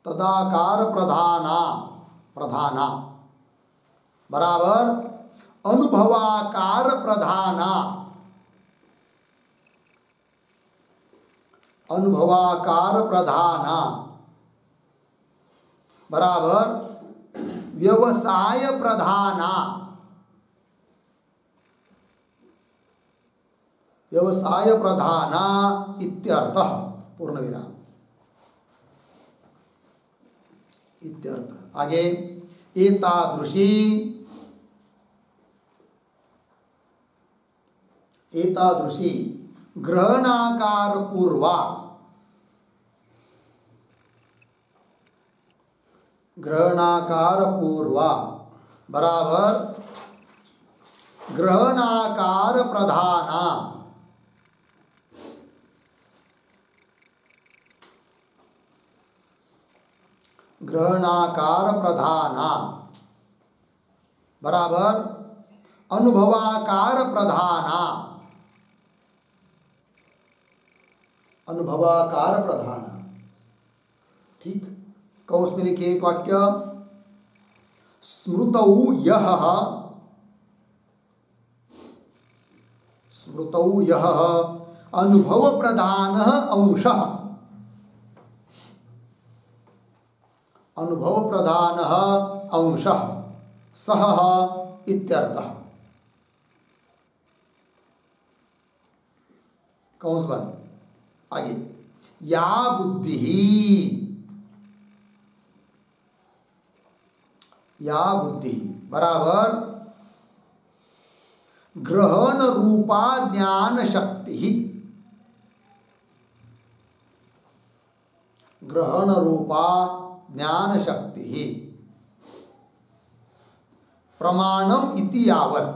तदाकार प्रधाना, प्रधाना बराबर अनुभवाकार प्रधाना, अनुभवाकार प्रधाना बराबर व्यवसाय प्रधाना, व्यवसाय प्रधाना इत्यर्थः पूर्ण विराम इत्यर्थ। आगे एतादृशी, एतादृशी ग्रहणाकार पूर्वा, ग्रहणाकार पूर्वा बराबर ग्रहणाकार प्रधाना, ग्रहणाकार प्रधाना बराबर अनुभवाकार प्रधाना, अनुभवाकार प्रधाना। ठीक, कौंस में लिखिए एक वाक्य, स्मृतौ यः, स्मृतौ यः अनुभव प्रधानः अंशः, अनुभव प्रधानः अंशः सः इत्यर्थः। कौंस बंद। आगे या बुद्धि, या बुद्धि बराबर ग्रहण रूपा ज्ञान शक्ति, ग्रहण रूपा ज्ञान शक्ति प्रमाणम इति यावत्,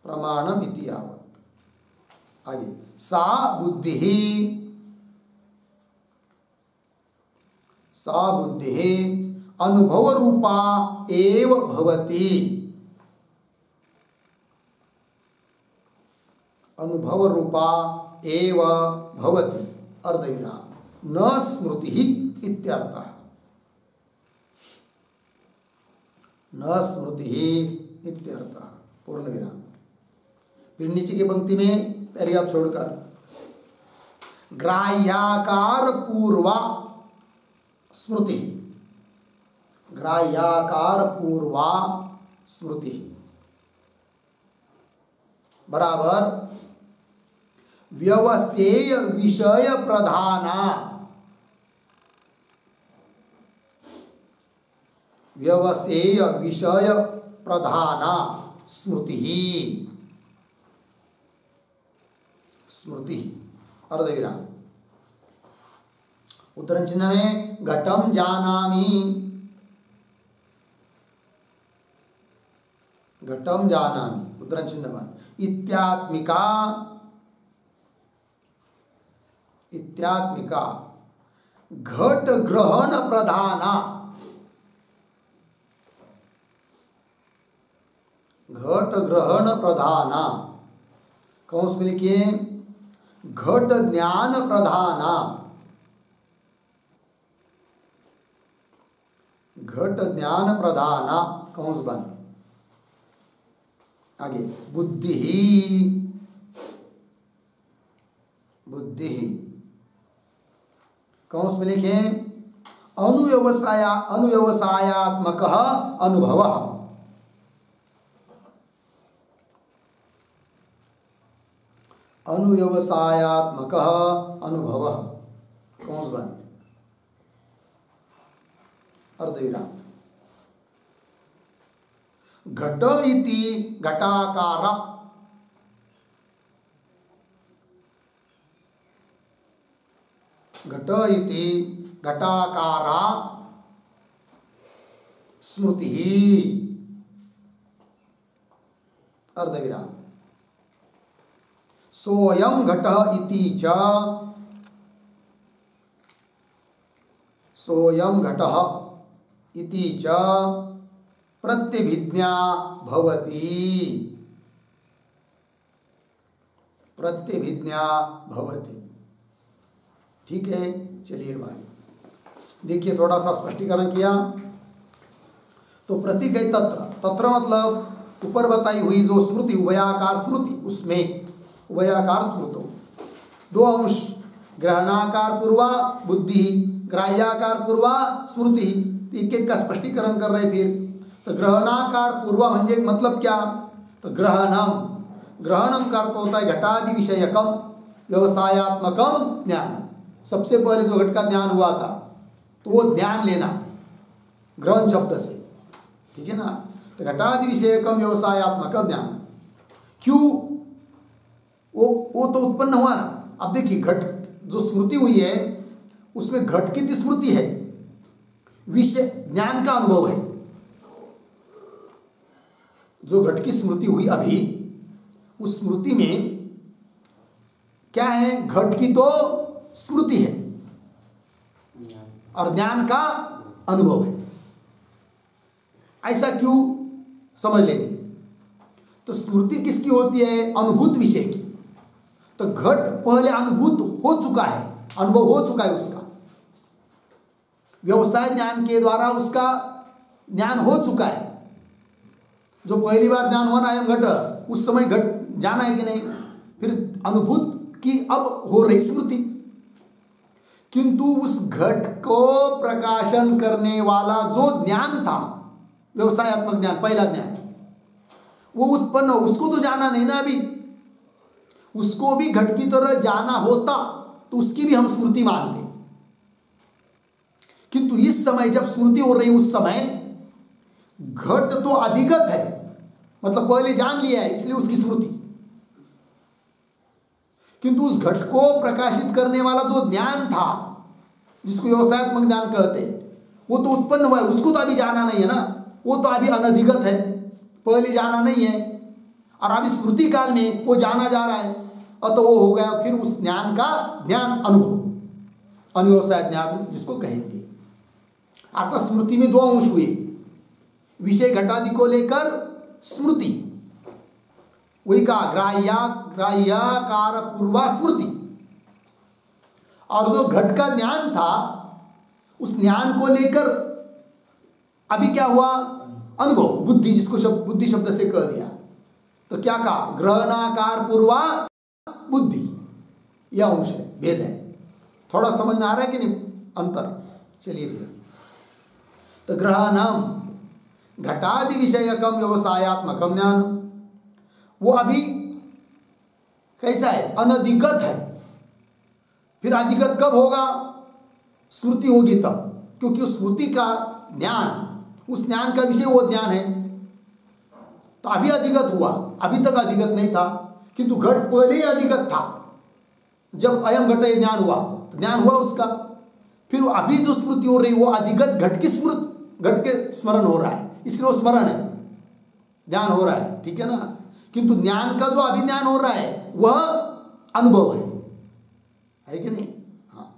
प्रमाणम इति यावत्। आगे सा बुद्धि, सा बुद्धि अनुभव रूपा एव भवति, अनुभव रूपा एव भवति अर्धविराम न स्मृति इत्यर्थः, न स्मृति इत्यर्थः पूर्ण विराम। फिर नीचे की पंक्ति में पैराग्राफ छोड़कर ग्राह्याकार पूर्वा स्मृति, ग्राह्याकार पूर्वा स्मृति बराबर व्यवसेय विषय प्रधाना, व्यवसेय विषय प्रधाना स्मृति, स्मृति अर्धविराम। उत्तरण चिन्ह में घटम जानामि, घटम जानामि उत्तरण चिन्ह बन इत्यात्मिका, इत्यात्मिका घट ग्रहण प्रधाना, घट ग्रहण प्रधाना। कौंस में लिखिए घट ज्ञान प्रधाना, घट ज्ञान प्रधाना कौंस बंद। आगे बुद्धि, बुद्धि कौंस में लिखे अनुव्यवसायात्मक अनुभव, अनुव्यवसायात्मक अनुभव कौंस बंद अर्धविराम। घट इति घटाकार, घट इति घटाकारा स्मृति अर्धविराम। सोऽयं घटः इति च, सोऽयं घटः इति च प्रत्यभिज्ञा भवति, प्रत्यभिज्ञा भवति। ठीक है, चलिए भाई देखिए थोड़ा सा स्पष्टीकरण किया। तो प्रतीक है तत्र। तत्र मतलब ऊपर बताई हुई जो स्मृति, उभयाकार स्मृति, उसमें उभयाकार स्मृतो दो अंश, ग्रहणाकार पूर्वा बुद्धि, ग्राह्याकार पूर्वा स्मृति। एक एक का स्पष्टीकरण कर रहे फिर। तो ग्रहणाकार पूर्वा म्हणजे मतलब क्या? तो ग्रहणम, ग्रहणम का अर्थ होता है घटादि विषयकम व्यवसायत्मकम ज्ञान। सबसे पहले जो घट का ज्ञान हुआ था तो वो ज्ञान लेना ग्रहण शब्द से, ठीक है ना। तो घटादि विषयकम व्यवसायत्मक ज्ञान, क्यों? वो तो उत्पन्न हुआ ना। अब देखिए घट जो स्मृति हुई है उसमें घट की स्मृति है, विषय ज्ञान का अनुभव है। जो घट की स्मृति हुई अभी, उस स्मृति में क्या है? घट की तो स्मृति है और ज्ञान का अनुभव है। ऐसा क्यों? समझ लेंगे। तो स्मृति किसकी होती है? अनुभूत विषय की। तो घट पहले अनुभूत हो चुका है, अनुभव हो चुका है उसका, व्यवसाय ज्ञान के द्वारा उसका ज्ञान हो चुका है। जो पहली बार ज्ञान हुआ ना अयम घट, उस समय घट जाना है कि नहीं? फिर अनुभूत की अब हो रही स्मृति, किंतु उस घट को प्रकाशन करने वाला जो ज्ञान था, व्यवसायत्मक ज्ञान, पहला ज्ञान, वो उत्पन्न, उसको तो जाना नहीं ना अभी। उसको भी घट की तरह जाना होता तो उसकी भी हम स्मृति मानते, किंतु इस समय जब स्मृति हो रही, उस समय घट तो अधिगत है, मतलब पहले जान लिया है, इसलिए उसकी स्मृति। किंतु उस घट को प्रकाशित करने वाला जो ज्ञान था, जिसको व्यवसायत्मक ज्ञान कहते हैं, वो तो उत्पन्न हुआ है, उसको तो अभी जाना नहीं है ना। वो तो अभी अनधिगत है, पहले जाना नहीं है, और अभी स्मृति काल में वो जाना जा रहा है, और तो वो हो गया फिर उस ज्ञान का ज्ञान अनुभव, अनव्यवसाय ज्ञान जिसको कहेंगे। अर्थात स्मृति में दो अंश हुए, विषय घटादि को लेकर स्मृति, वही कहा ग्राह्याकार पूर्वा स्मृति, और जो घट का ज्ञान था उस ज्ञान को लेकर अभी क्या हुआ? अनुभव, बुद्धि, जिसको बुद्धि शब्द से कह दिया। तो क्या कहा? ग्रहणाकार पूर्वा बुद्धि, यह अंश है, भेद है। थोड़ा समझ में आ रहा है कि नहीं अंतर? चलिए फिर। तो ग्रहणम घटादि विषयकम व्यवसायत्मकम ज्ञान, वो अभी कैसा है? अनधिगत है। फिर अधिगत कब होगा? स्मृति होगी तब, क्योंकि उस स्मृति का ज्ञान, उस ज्ञान का विषय वो ज्ञान है। तो अभी अधिगत हुआ, अभी तक अधिगत नहीं था, किंतु घट पहले ही अधिगत था। जब अयम घट ज्ञान हुआ तो ज्ञान हुआ उसका, फिर अभी जो स्मृति हो रही वो अधिगत घट की स्मृति, घट के स्मरण हो रहा है, इसलिए वो स्मरण है, ज्ञान हो रहा है, ठीक है ना। किंतु ज्ञान का जो अभिज्ञान हो रहा है वह अनुभव है कि नहीं? हाँ।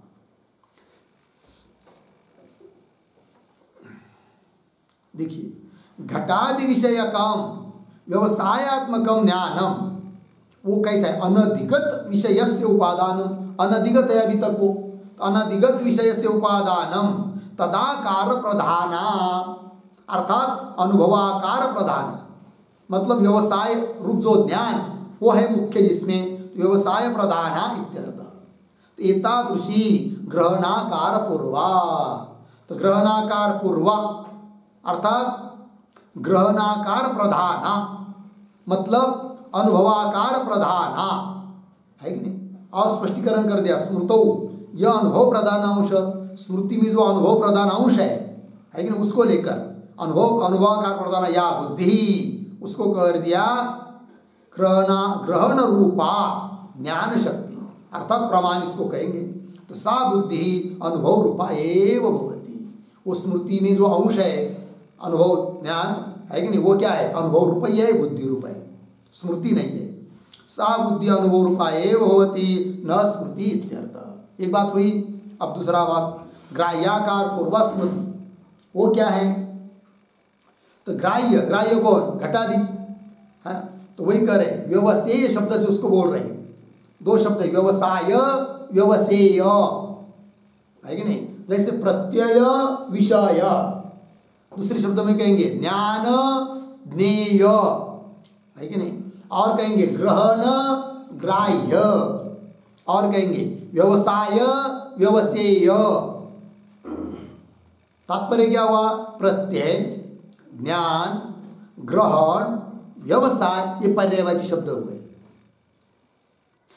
देखिए घटादि विषयकम व्यवसायत्मकम ज्ञानम, वो कैसा है? अनधिगत विषय से उपादानम, अनधिगत है अभी तक वो, अनधिगत विषय से उपादानम तदाकार प्रधाना, अर्थात अनुभवाकार प्रधान, मतलब व्यवसाय रूप जो ज्ञान वो है मुख्य, जिसमें व्यवसाय प्रधाना इत्यर्थ। एतादृशी ग्रहणाकार पूर्वा, तो ग्रहणाकार पूर्वा अर्थात ग्रहणाकार प्रधाना मतलब अनुभवाकार प्रधाना, है कि नहीं? और स्पष्टीकरण कर दिया, स्मृतौ यह अनुभव प्रधान अंश, स्मृति में जो अनुभव प्रधान अंश है कि नहीं, उसको लेकर अनुभवाकार प्रधान या बुद्धि, उसको कर दिया ग्रहण रूपा ज्ञान शक्ति, अर्थात प्रमाण इसको कहेंगे। तो सा बुद्धि अनुभव रूपा एव भवति, वो स्मृति में जो अंश है अनुभव ज्ञान है कि नहीं, वो क्या है? अनुभव रूप ही है, बुद्धि रूप है, स्मृति नहीं है। सा बुद्धि अनुभव रूपा एव भवति न स्मृति इत्यर्थ। एक बात हुई। अब दूसरा बात, ग्राह्याकार पूर्वा स्मृति, वो क्या है? तो ग्राह्य, ग्राह्य कौन? घटादि, है। तो वही कह रहे, व्यवसेय शब्द से उसको बोल रहे, दो शब्द है, व्यवसाय व्यवसेय, है कि नहीं? जैसे प्रत्यय विषय, दूसरे शब्दों में कहेंगे ज्ञान ज्ञेय, है कि नहीं, और कहेंगे ग्रहण ग्राह्य, और कहेंगे व्यवसाय व्यवसेय। तात्पर्य क्या हुआ? प्रत्यय, ज्ञान, ग्रहण, व्यवसाय, ये पर्यायवाची शब्द हुए।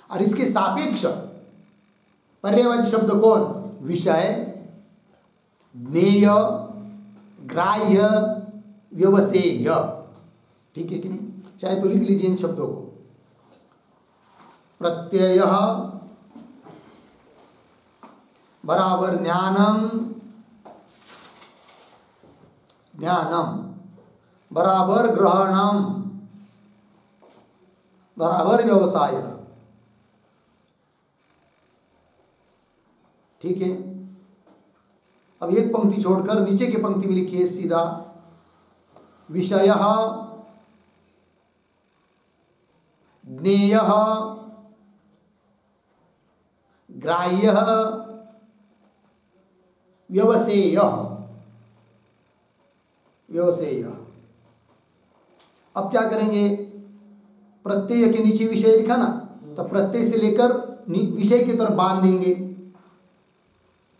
और इसके सापेक्ष पर्यायवाची शब्द कौन? विषय, ज्ञेय, ग्राह्य, व्यवसेय। ठीक है कि नहीं? चाहे तो लिख लीजिए इन शब्दों को। प्रत्यय बराबर ज्ञानम, ज्ञानम बराबर ग्रहणम बराबर व्यवसाय। ठीक है। अब एक पंक्ति छोड़कर नीचे की पंक्ति में लिखिए सीधा, विषय ज्ञेय ग्राह्य व्यवसेय। व्यवसेय। अब क्या करेंगे? प्रत्यय के नीचे विषय लिखा ना, तो प्रत्यय से लेकर विषय की तरफ बांध देंगे,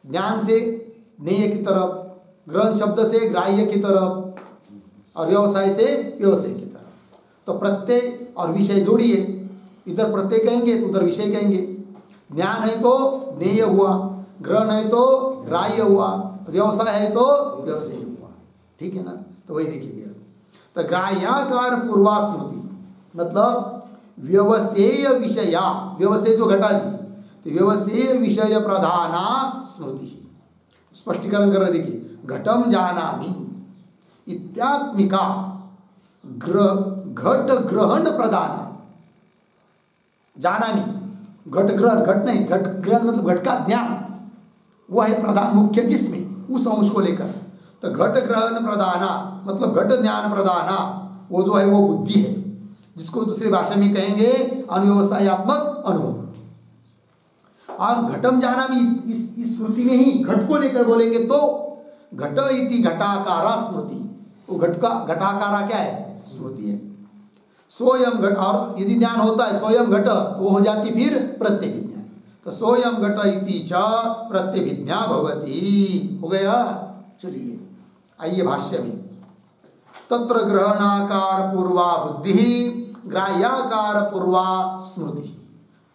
ज्ञान से ज्ञेय की तरफ, ग्रहण शब्द से ग्राह्य की तरफ, और व्यवसाय से व्यवसाय की तरफ। तो प्रत्यय और विषय जोड़िए, इधर प्रत्यय कहेंगे तो उधर विषय कहेंगे। ज्ञान है तो ज्ञेय हुआ, ग्रहण है तो ग्राह्य हुआ, व्यवसाय है तो व्यवसाय हुआ। ठीक है ना? तो वही देखिए, तो ग्राह्याकार पूर्वा स्मृति मतलब व्यवसेय विषया, व्यवसेय जो घटा दी, तो व्यवसेय विषय प्रधाना स्मृति। स्पष्टीकरण कर रहे देखिए, घटम जानामि इत्यात्मिका घट ग्रहण प्रधान। जानामि घट ग्रहण, घट नहीं, घट ग्रहण मतलब घट का ज्ञान, वो है प्रधान मुख्य जिसमें, उस अंश को लेकर। तो घट ग्रहण प्रधाना मतलब घट ज्ञान प्रधाना, वो जो है वो बुद्धि है, जिसको दूसरी भाषा में कहेंगे अनुव्यवसायत्मक अनुभव। और घटम जानामि इस स्मृति में ही घट को लेकर बोलेंगे तो घट इति घटाकारा स्मृति, वो घट का घटाकारा क्या है? स्मृति है। स्वयं घट, और यदि ज्ञान होता है स्वयं घट, तो वो हो जाती फिर प्रत्यभिज्ञा। तो स्वयं घट इति च प्रत्यभिज्ञा भवति। हो गया? चलिए आइए भाष्य में। तत्र ग्रहणाकार पूर्वा बुद्धि ग्राह्याकार पूर्वा स्मृति।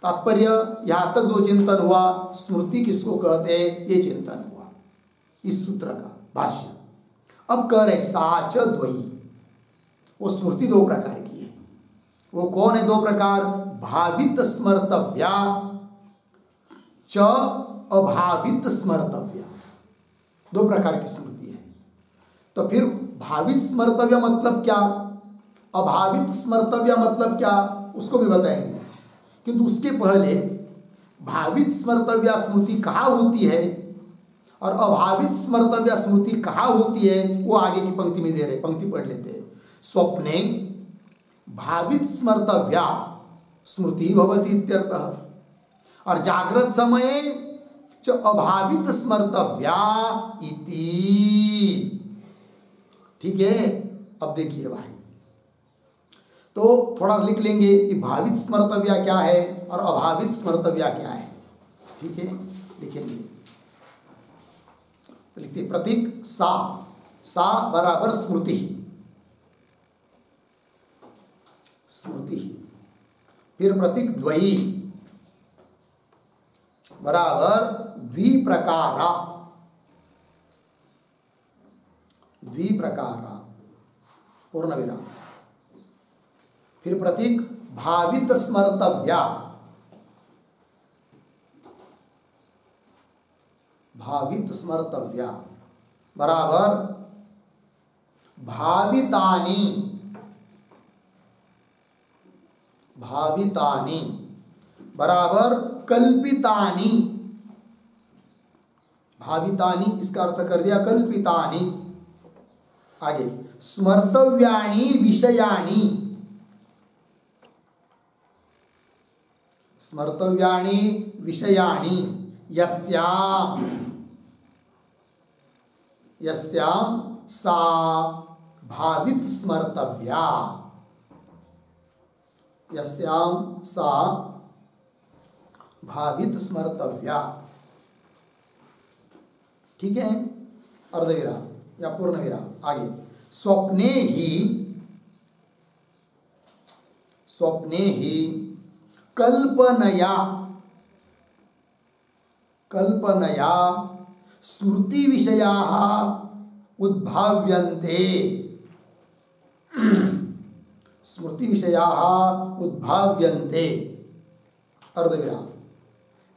तात्पर्य यहाँ तक जो चिंतन हुआ, स्मृति किसको कहते हैं, ये चिंतन हुआ इस सूत्र का भाष्य। अब कह रहे साच द्वयी, वो स्मृति दो प्रकार की है। वो कौन है दो प्रकार? भावित स्मर्तव्या च अभावित स्मर्तव्या, दो प्रकार की स्मृति है। तो फिर भावित स्मर्तव्य मतलब क्या, अभावित स्मर्तव्य मतलब क्या, उसको भी बताएंगे। किंतु उसके पहले भावित स्मर्तव्य स्मृति कहाँ होती है और अभावित स्मर्तव्य स्मृति कहाँ होती है, वो आगे की पंक्ति में दे रहे, पंक्ति पढ़ लेते हैं। स्वप्ने भावित स्मर्तव्या स्मृति भवति इत्यर्थः, और जागृत समय च अभावित स्मर्तव्या इति। ठीक है? अब देखिए भाई, तो थोड़ा लिख लेंगे कि भावित स्मर्तव्या क्या है और अभावित स्मर्तव्या क्या है। ठीक है? लिखेंगे तो लिखते प्रतीक सा बराबर स्मृति, स्मृति। फिर प्रतीक द्वयी बराबर द्विप्रकारा, द्विप्रकारा पूर्ण विराम। फिर प्रतीक भावित स्मर्तव्या, भावित स्मर्तव्या बराबर भावितानि, भावितानि बराबर कल्पितानि। भावितानि इसका अर्थ कर दिया कल्पितानि। आगे स्मर्तव्यानि विषयानि, स्मर्तव्यानि विषयानि यस्याम, यस्याम सा भावित स्मर्तव्या। यस्याम सा भावित स्मर्तव्या। ठीक है, अर्धविराम या पूर्ण विराम। आगे स्वप्ने ही कल्पनया स्मृति विषयाः उद्भाव्यन्ते। स्मृति विषयाः उद्भाव्यन्ते। अर्धविराम।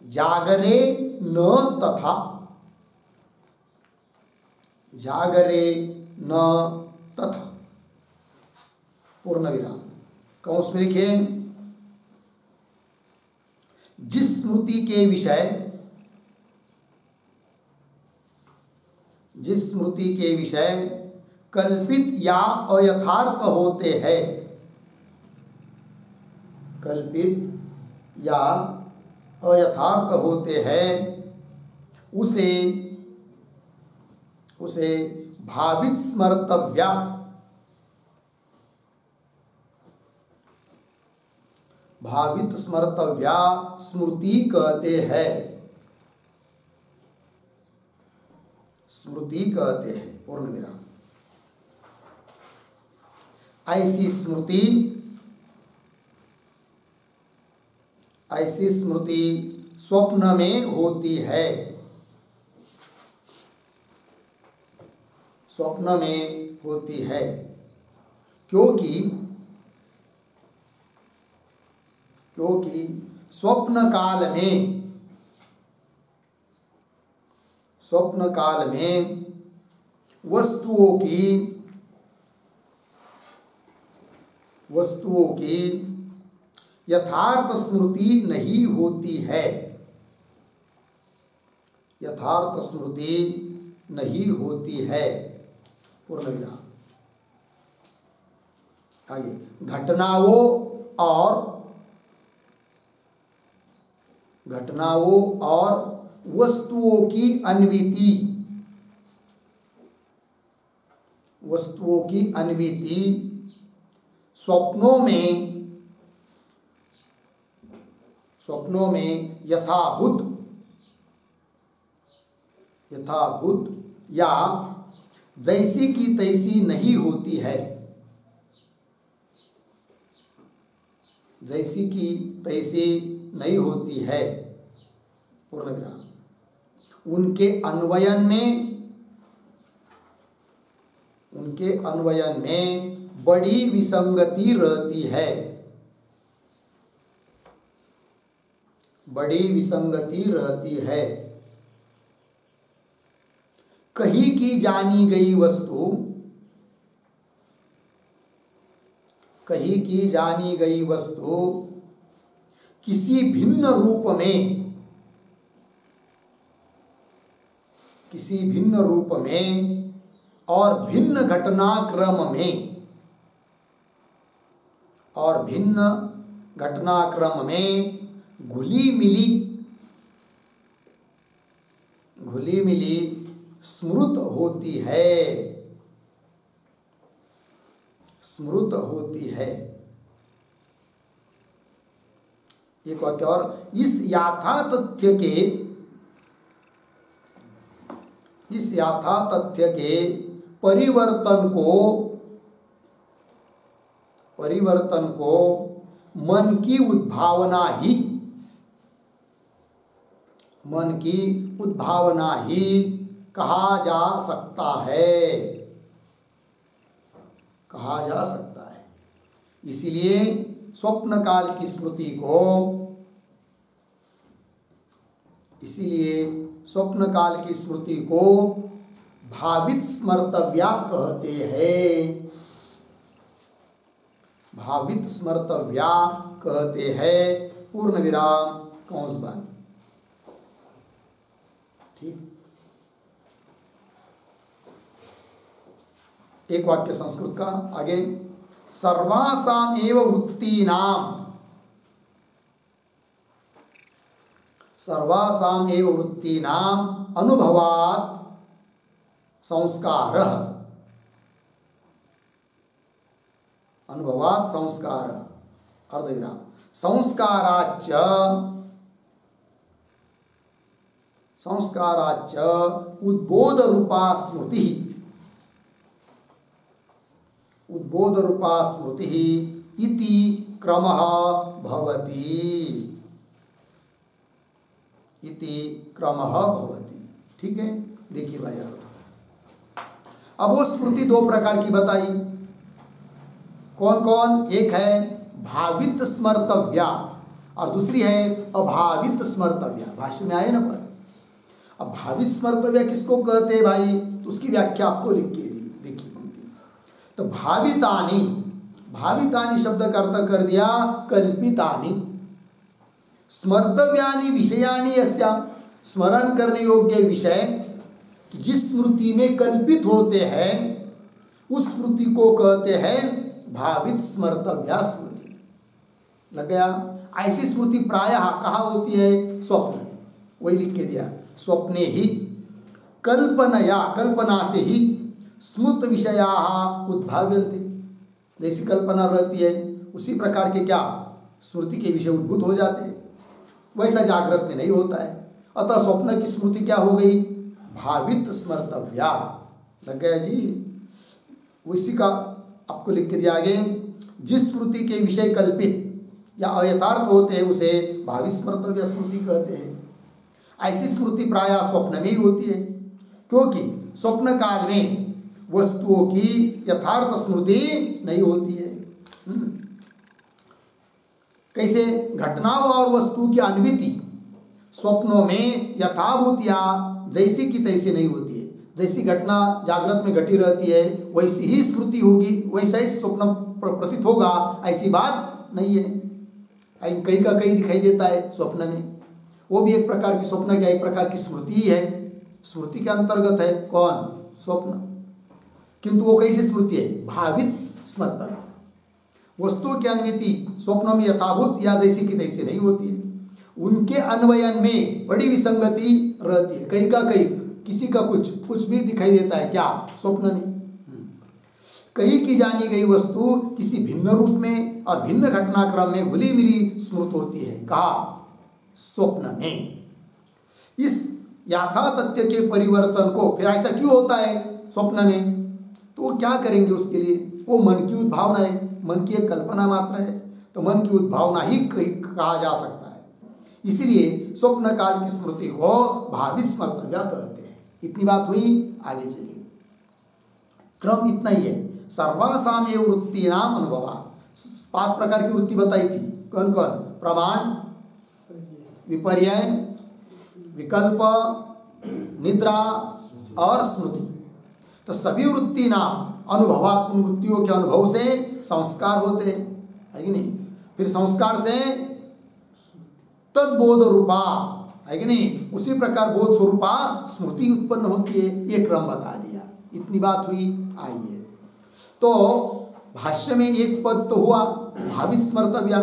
जागरे न तथा। जागरे न तथा। पूर्ण विराम। कौंस में लिखे जिस स्मृति के विषय कल्पित या अयथार्थ होते हैं, कल्पित या अयथार्थ होते हैं, उसे भावित स्मर्तव्या। भावित स्मर्तव्या स्मृति कहते हैं। स्मृति कहते हैं। पूर्ण विराम। ऐसी स्मृति स्वप्न में होती है। स्वप्न में होती है क्योंकि स्वप्न काल में वस्तुओं की यथार्थ स्मृति नहीं होती है। यथार्थ स्मृति नहीं होती है। पूर्ण विराम। आगे घटनाओं और वस्तुओं की अन्विति स्वप्नों में यथाभूत या जैसी की तैसी नहीं होती है। जैसी की तैसी नहीं होती है। पूर्ण विराम। उनके अन्वयन में बड़ी विसंगति रहती है। बड़ी विसंगति रहती है। कहीं की जानी गई वस्तु किसी भिन्न रूप में और भिन्न घटनाक्रम में घुली मिली स्मृत होती है। एक वाक्य और। इस याथा तथ्य के परिवर्तन को मन की उद्भावना ही कहा जा सकता है। इसलिए स्वप्न काल की स्मृति को भावित स्मर्तव्या कहते हैं। भावित स्मर्तव्या कहते हैं। पूर्ण विराम कंस बंद। ठीक। एक वाक्य संस्कृत का आगे। सर्वासाम एव वृत्तीनाम अनुभवात् संस्कारः। अनुभवात् संस्कार अर्धविराम संस्काराच्च उद्बोध रूपा स्मृति इति क्रमः भवति। ठीक है, देखिए भाई अर्थ। अब वो स्मृति दो प्रकार की बताई। कौन कौन? एक है भावित स्मर्तव्या और दूसरी है अभावित स्मर्तव्या। भाष्य में आए ना पर। अब भावित स्मर्तव्या किसको कहते हैं भाई? तो उसकी व्याख्या आपको लिख के दी, देखिए। तो भावितानि शब्द का अर्थ कर दिया कल्पितानि। स्मर्तव्यानि विषयानि यस्यां, स्मरण करने योग्य विषय जिस स्मृति में कल्पित होते हैं उस स्मृति को कहते हैं भावित स्मर्तव्या स्मृति। लग गया? ऐसी स्मृति प्रायः कहाँ होती है? स्वप्न में। वही लिख के दिया, स्वप्ने ही कल्पना से ही स्मृत विषया उद्भाव्यन्ते। जैसी कल्पना रहती है उसी प्रकार के क्या स्मृति के विषय उद्भूत हो जाते हैं, वैसा जागृत में नहीं होता है। अतः स्वप्न की स्मृति क्या हो गई? भावित स्मर्तव्या। लग गया जी? उसी का आपको लिख के दिया आगे। जिस स्मृति के विषय कल्पित या अयथार्थ होते हैं उसे भावित स्मर्तव्या स्मृति कहते हैं। ऐसी स्मृति प्रायः स्वप्न में ही होती है, क्योंकि स्वप्न काल में वस्तुओं की यथार्थ स्मृति नहीं होती है। कैसे? घटनाओं और वस्तु की अनुभूति स्वप्नों में यथाभूत या जैसी की तैसी नहीं होती है। जैसी घटना जागृत में घटी रहती है वैसी ही स्मृति होगी, वैसा ही स्वप्न प्रतीत होगा, ऐसी बात नहीं है। कहीं का कहीं दिखाई देता है स्वप्न में, वो भी एक प्रकार की स्वप्न क्या एक प्रकार की स्मृति ही है। स्मृति के अंतर्गत है कौन? स्वप्न। किंतु वो कैसी स्मृति है? भावित स्मर्तव्य। वस्तुओं की अनुभूति स्वप्नों में यथाभूत या जैसी की तैसी नहीं होती है। उनके अन्वयन में बड़ी विसंगति रहती है। कहीं का कहीं किसी का कुछ भी दिखाई देता है क्या? स्वप्न में। कहीं की जानी गई वस्तु किसी भिन्न रूप में और भिन्न घटनाक्रम में घुली मिली स्मृत होती है। कहा? स्वप्न में। इस यथा तथ्य के परिवर्तन को फिर ऐसा क्यों होता है स्वप्न में? तो वो क्या करेंगे उसके लिए? वो मन की उद्भावना है, मन की एक कल्पना मात्र है। तो मन की उद्भावना ही कहा जा सकता है। इसलिए स्वप्न काल की स्मृति को भावित स्मर्तव्या कहते हैं। इतनी बात हुई, आगे चलिए। क्रम इतना ही है। सर्वासाम एव वृत्ति नाम अनुभवा। 5 प्रकार की वृत्ति बताई थी। कौन कौन? प्रमाण, विपर्यय, विकल्प, निद्रा और स्मृति। तो सभी वृत्ति नाम अनुभवात्मक वृत्तियों के अनुभव से संस्कार होते हैं, है कि नहीं? फिर संस्कार से तद्बोध रूपा, है कि नहीं? उसी प्रकार बोध स्वरूपा स्मृति उत्पन्न होती है। ये क्रम बता दिया। इतनी बात हुई। आइए, तो भाष्य में एक पद तो हुआ भावित स्मर्तव्या।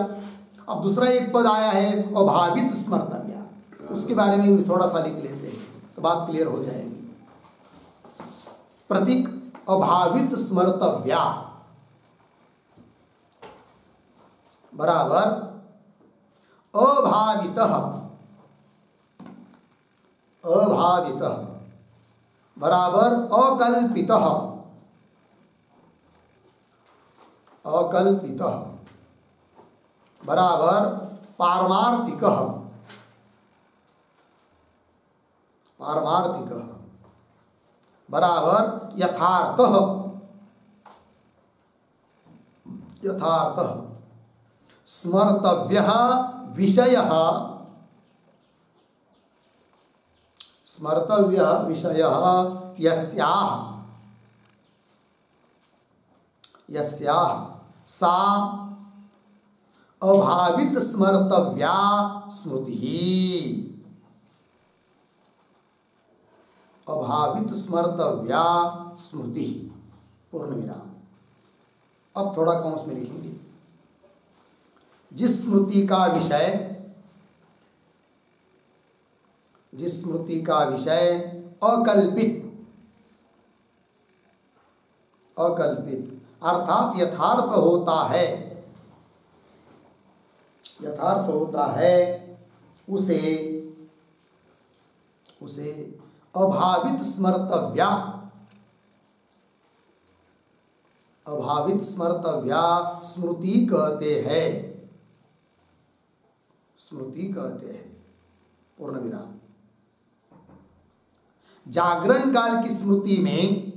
अब दूसरा एक पद आया है अभावित स्मर्तव्या। उसके बारे में भी थोड़ा सा लिख लेते हैं तो बात क्लियर हो जाएगी। प्रतीक अभावित स्मर्तव्या बराबर अभावितः बराबर अकल्पितः बराबर पारमार्थिकः बराबर यथार्थः स्मर्तव्यः विषयः यस्याः सा अभावित स्मर्तव्या स्मृति। पूर्ण विराम। अब थोड़ा कौंस में लिखेंगे। जिस स्मृति का विषय अकल्पित अर्थात यथार्थ होता है, यथार्थ होता है, उसे अभावित स्मर्तव्या, अभावित स्मर्तव्या स्मृति कहते हैं, स्मृति कहते हैं। पूर्ण विराम। जागरण काल की स्मृति में,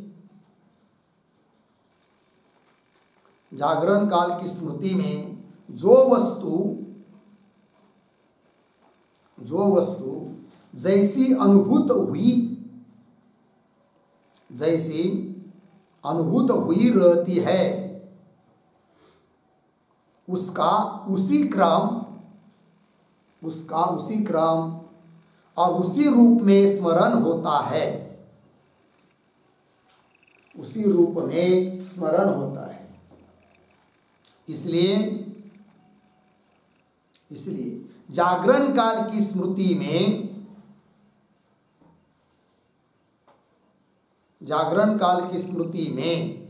जागरण काल की स्मृति में जो वस्तु जैसी अनुभूत हुई, जैसी अनुभूत हुई रहती है, उसका उसी क्रम और उसी रूप में स्मरण होता है, उसी रूप में स्मरण होता है। इसलिए जागरण काल की स्मृति में, जागरण काल की स्मृति में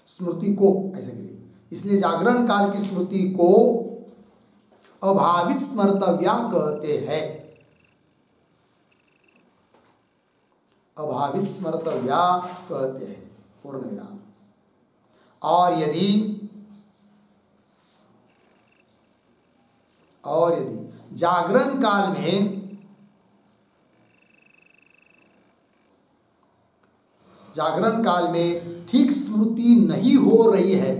स्मृति को ऐसे करिए, इसलिए जागरण काल की स्मृति को अभावित स्मर्तव्या कहते हैं, अभावित स्मर्तव्या कहते हैं। पूर्ण विराम। और यदि जागरण काल में, जागरण काल में ठीक स्मृति नहीं हो रही है,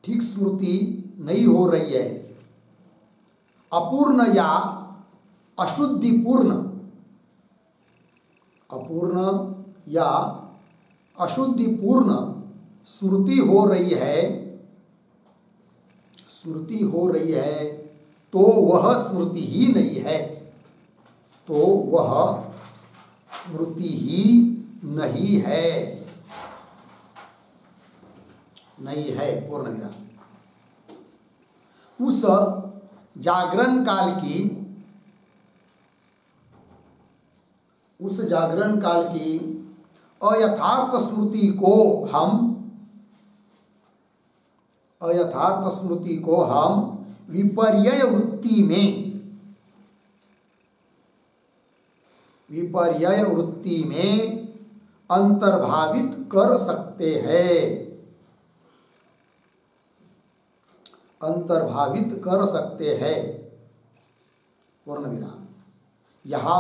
ठीक स्मृति नहीं हो रही है, अपूर्ण या अशुद्धिपूर्ण, अपूर्ण या अशुद्धिपूर्ण स्मृति हो रही है, स्मृति हो रही है, तो वह स्मृति ही नहीं है, तो वह स्मृति ही नहीं है, नहीं है। पूर्ण विराम। उस जागरण काल की, उस जागरण काल की अयथार्थ स्मृति को हम, अयथार्थ स्मृति को हम विपर्यय वृत्ति में, विपर्यय वृत्ति में अंतर्भावित कर सकते हैं, अंतर्भावित कर सकते हैं। पूर्ण विराम। यहाँ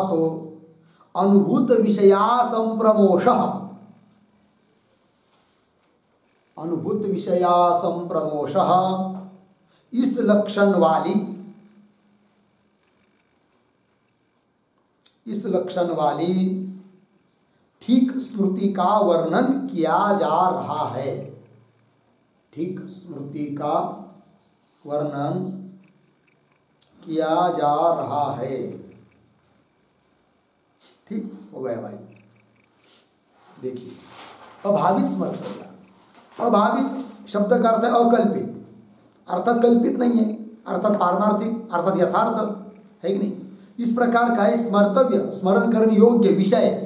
तो अनुभूत विषया संप्रमोषः, अनुभूत विषया संप्रमोषः इस लक्षण वाली, इस लक्षण वाली ठीक स्मृति का वर्णन किया जा रहा है, ठीक स्मृति का वर्णन किया जा रहा है। ठीक हो गया भाई। देखिए, अभावित स्मर्तव्या, अभावित शब्द का अर्थ है अकल्पित, अर्थात कल्पित नहीं है, अर्थात पारमार्थिक, अर्थात यथार्थ है कि नहीं। इस प्रकार का स्मर्तव्य, स्मरण करने योग्य विषय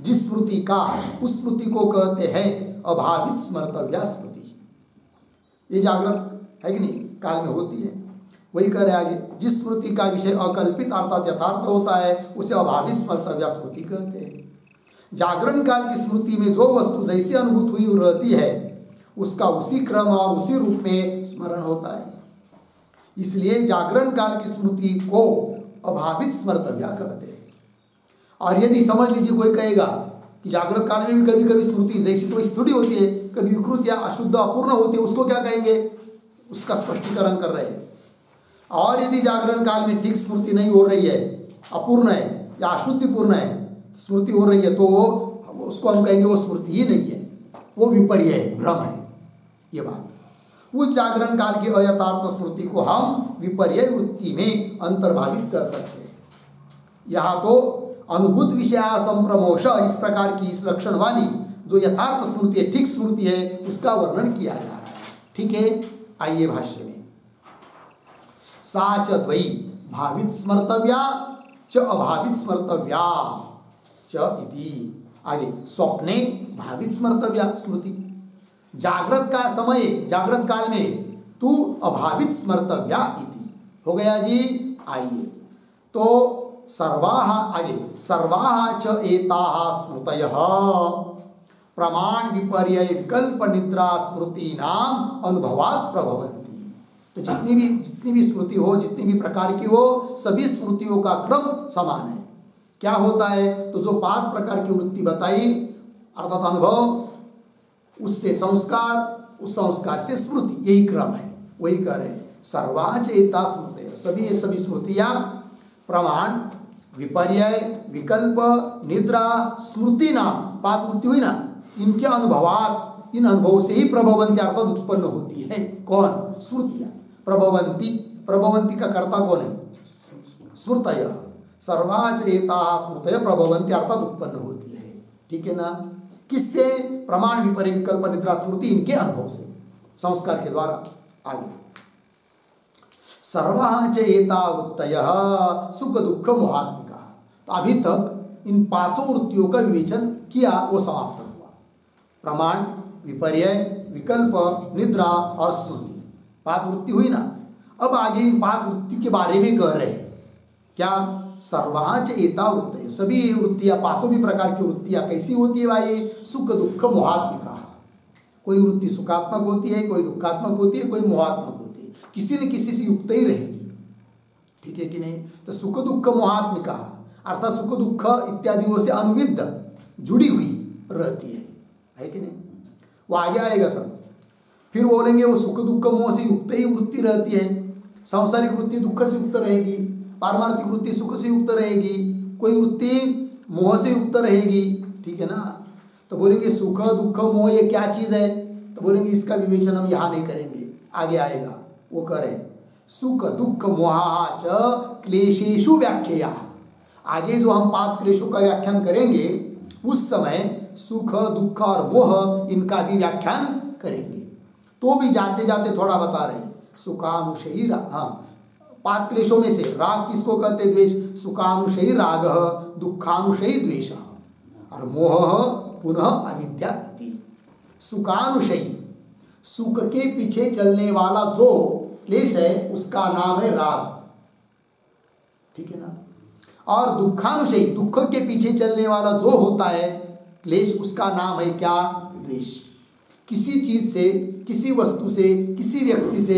जिस स्मृति का, उस स्मृति को कहते हैं अभावित स्मर्तव्या स्मृति। ये जागृत है कि नहीं काल में होती है, वही कह रहे आगे। जिस स्मृति का विषय अकल्पित अर्थात यथार्थ होता है उसे अभावित स्मर्तव्या स्मृति कहते हैं। जागरण काल की स्मृति में जो वस्तु जैसी अनुभूत हुई रहती है उसका उसी क्रम और उसी रूप में स्मरण होता है, इसलिए जागरण काल की स्मृति को अभावित स्मर्तव्या कहते हैं। और यदि समझ लीजिए कोई कहेगा कि जागृत काल में भी कभी कभी स्मृति जैसी कोई स्थिति होती है, कभी विकृत या अशुद्ध अपूर्ण होती है, उसको क्या कहेंगे, उसका स्पष्टीकरण कर रहे हैं। और यदि जागरण काल में ठीक स्मृति नहीं हो रही है, अपूर्ण है या अशुद्धिपूर्ण है, स्मृति हो रही है, तो उसको हम कहेंगे वो स्मृति ही नहीं है, वो विपर्य है, भ्रम है। ये बात, उस जागरण काल की अयथार्थ स्मृति को हम विपर्य वृत्ति में अंतर्भावित कर सकते हैं। यहाँ तो अनुभूत विषय संप्रमोष, इस प्रकार की इस लक्षण वाली जो यथार्थ स्मृति है, ठीक स्मृति है, उसका वर्णन किया जा रहा है। ठीक है, आइए भाष्य में। सा च द्वयी भावित स्मर्तव्या च अभावित स्मर्तव्या च इति। आगे स्वप्ने भावित स्मर्तव्या स्मृति, जागृत का समय जागृत काल में तू अभावित स्मर्तव्या इति हो गया जी। आइए तो सर्वाः आगे सर्वाः च एताः स्मृतयः प्रमाण विपर्यय विकल्प निद्रा स्मृति नाम अनुभवात् प्रभवन्ति। तो जितनी भी स्मृति हो, जितनी भी प्रकार की हो, सभी स्मृतियों का क्रम समान है। क्या होता है? तो जो 5 प्रकार की वृत्ति बताई अर्थात अनुभव, उससे संस्कार, उस संस्कार से स्मृति, यही क्रम है। वही कह रहे हैं सर्वाच एता स्मृति, सभी ये सभी स्मृतियां प्रमाण विपर्यय विकल्प निद्रा स्मृति नाम 5 वृत्ति हुई ना, इनके अनुभवात, इन अनुभवों से ही प्रभवंती अर्थात उत्पन्न होती है। कौन? स्मृतियां। प्रभवंती, प्रभवंती का कर्ता कौन है? स्मृतय। सर्वाच एताः स्मृतयः प्रभवन्ति अर्थात उत्पन्न होती है। ठीक है ना? किससे? प्रमाण विपर्यय विकल्प निद्रा स्मृति, इनके अनुभव से, संस्कार के द्वारा। आगे सर्वाः च एता वृत्तयः सुख दुख मोहात्मिका। तो अभी तक इन 5 वृत्तियों का विवेचन किया, वो समाप्त हुआ। प्रमाण विपर्यय विकल्प निद्रा और स्मृति, 5 वृत्ति हुई ना। अब आगे इन 5 वृत्ति के बारे में कह रहे हैं। क्या? सर्वाः च एता वृत्तयः, सभी वृत्तियां, 5 भी प्रकार की वृत्तियां कैसी होती है भाई? सुख दुख मोहात्मिका। कोई वृत्ति सुखात्मक होती है, कोई दुखात्मक होती है, कोई मोहात्मक होती है, किसी न किसी से युक्त ही रहेगी। ठीक है कि नहीं? तो सुख दुख मोहात्मिका अर्थात सुख दुख इत्यादियों से अनुविद्ध, जुड़ी हुई रहती है कि नहीं? वो आगे आएगा सब। फिर बोलेंगे वो सुख दुख मोह से युक्त ही वृत्ति रहती है। सांसारिक वृत्ति दुख से युक्त रहेगी, पारमार्थिक वृत्ति सुख से युक्त रहेगी, कोई वृत्ति मोह से युक्त रहेगी। ठीक है ना? तो बोलेंगे सुख दुख मोह ये क्या चीज है? तो बोलेंगे इसका विवेचन हम यहाँ नहीं करेंगे, आगे आएगा। वो करें सुख दुख मोहा च क्लेशेषु व्याख्या। आगे जो हम 5 क्लेशों का व्याख्यान करेंगे, उस समय सुख दुख और मोह इनका भी व्याख्यान करेंगे। तो भी जाते जाते थोड़ा बता रहे हैं सुखानुशयी राग। हाँ, 5 क्लेशों में से राग किसको कहते? द्वेष। सुखानुशयी राग, दुखानुशयी द्वेष और मोह पुनः अविद्या इति। सुखानुशयी, सुख के पीछे चलने वाला जो क्लेश है उसका नाम है राग। ठीक है ना? और दुखानुशयी, दुख के पीछे चलने वाला जो होता है क्लेश, उसका नाम है क्या? द्वेष। किसी चीज से, किसी वस्तु से, किसी व्यक्ति से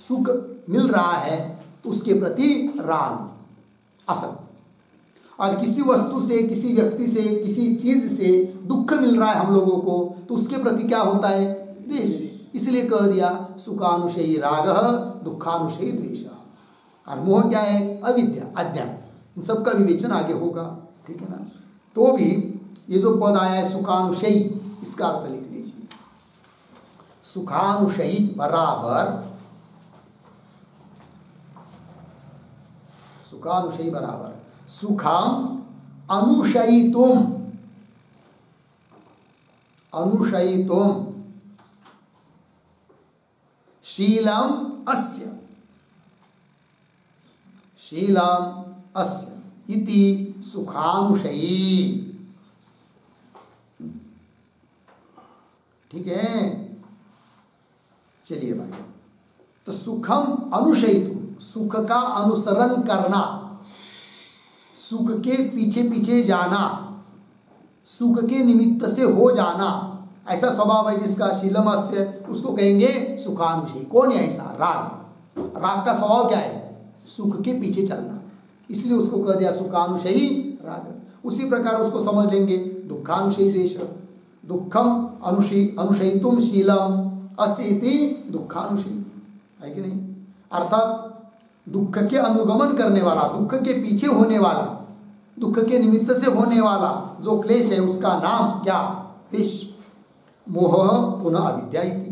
सुख मिल रहा है, उसके प्रति राग, आसक्ति। और किसी वस्तु से, किसी व्यक्ति से, किसी चीज से दुख मिल रहा है हम लोगों को, तो उसके प्रति क्या होता है? द्वेष। इसलिए कह दिया सुखानुशयी राग दुखानुशयी द्वेष। और मोह क्या है? अविद्या, अज्ञान। इन सब का विवेचन आगे होगा। ठीक है ना? तो भी ये जो पद आया है सुखानुशयी, इसका अर्थ लिख लीजिए। सुखानुशयी बराबर, सुखानुशयी बराबर सुखम अनुशयितुम, अनुशयितुम शीलम अस्य, शीलम अस्य इति सुखानुशयी। ठीक है? चलिए भाई, तो सुखम अनुशयितुम, सुख का अनुसरण करना, सुख के पीछे पीछे जाना, सुख के निमित्त से हो जाना, ऐसा स्वभाव है जिसका। शीलमस्य, उसको कहेंगे सुखानुशयी। कौन है ऐसा? राग। राग का स्वभाव क्या है? सुख के पीछे चलना, इसलिए उसको कह दिया सुखानुशयी राग। उसी प्रकार उसको समझ लेंगे दुखानुशयी द्वेष। दुखम अनुशयितुम शीलम अस्य इति दुखानुशयी, है कि नहीं? अर्थात दुख के अनुगमन करने वाला, दुख के पीछे होने वाला, दुख के निमित्त से होने वाला जो क्लेश है, उसका नाम क्या? द्वेष। मोह पुनः अविद्या इति।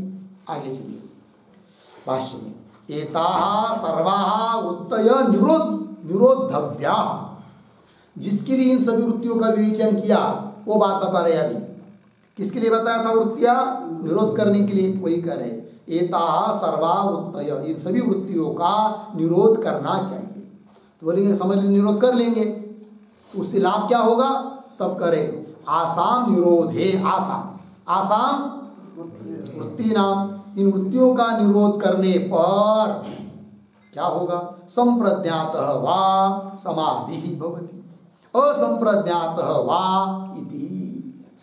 आगे चलिए भाष्य में, एताः सर्वाः वृत्तय निरोधव्या। जिसके लिए इन सभी वृत्तियों का विवेचन किया, वो बात बता रहे अभी। किसके लिए बताया था? वृत्तियां निरोध करने के लिए। वही कह रहे एताः सर्वा वृत्तय, इन सभी वृत्तियों का निरोध करना चाहिए। तो बोलेंगे समझ निरोध कर लेंगे, तो उससे लाभ क्या होगा? तब करें आसाम निरोधे, आसाम आसाम वृत्ति नाम, इन वृत्तियों का निरोध करने पर क्या होगा? संप्रज्ञात वा समाधि भवति, असंप्रज्ञात वा इति।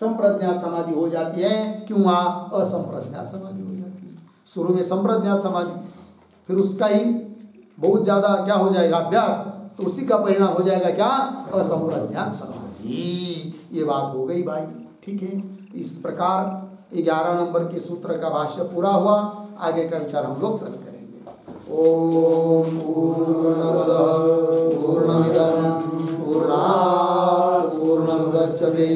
संप्रज्ञात समाधि हो जाती है, क्यों? वहाँ असंप्रज्ञात समाधि हो जाती है। शुरू में संप्रज्ञात समाधि, फिर उसका ही बहुत ज़्यादा क्या हो जाएगा? अभ्यास, तो उसी का परिणाम हो जाएगा क्या? असंप्रज्ञात समाधि। ये बात हो गई भाई, ठीक है। इस प्रकार 11 नंबर के सूत्र का भाष्य पूरा हुआ। आगे का विचार हम लोग कल करेंगे। ओम पूर्णमदः पूर्णमिदं पूर्णात् पूर्णमुदच्यते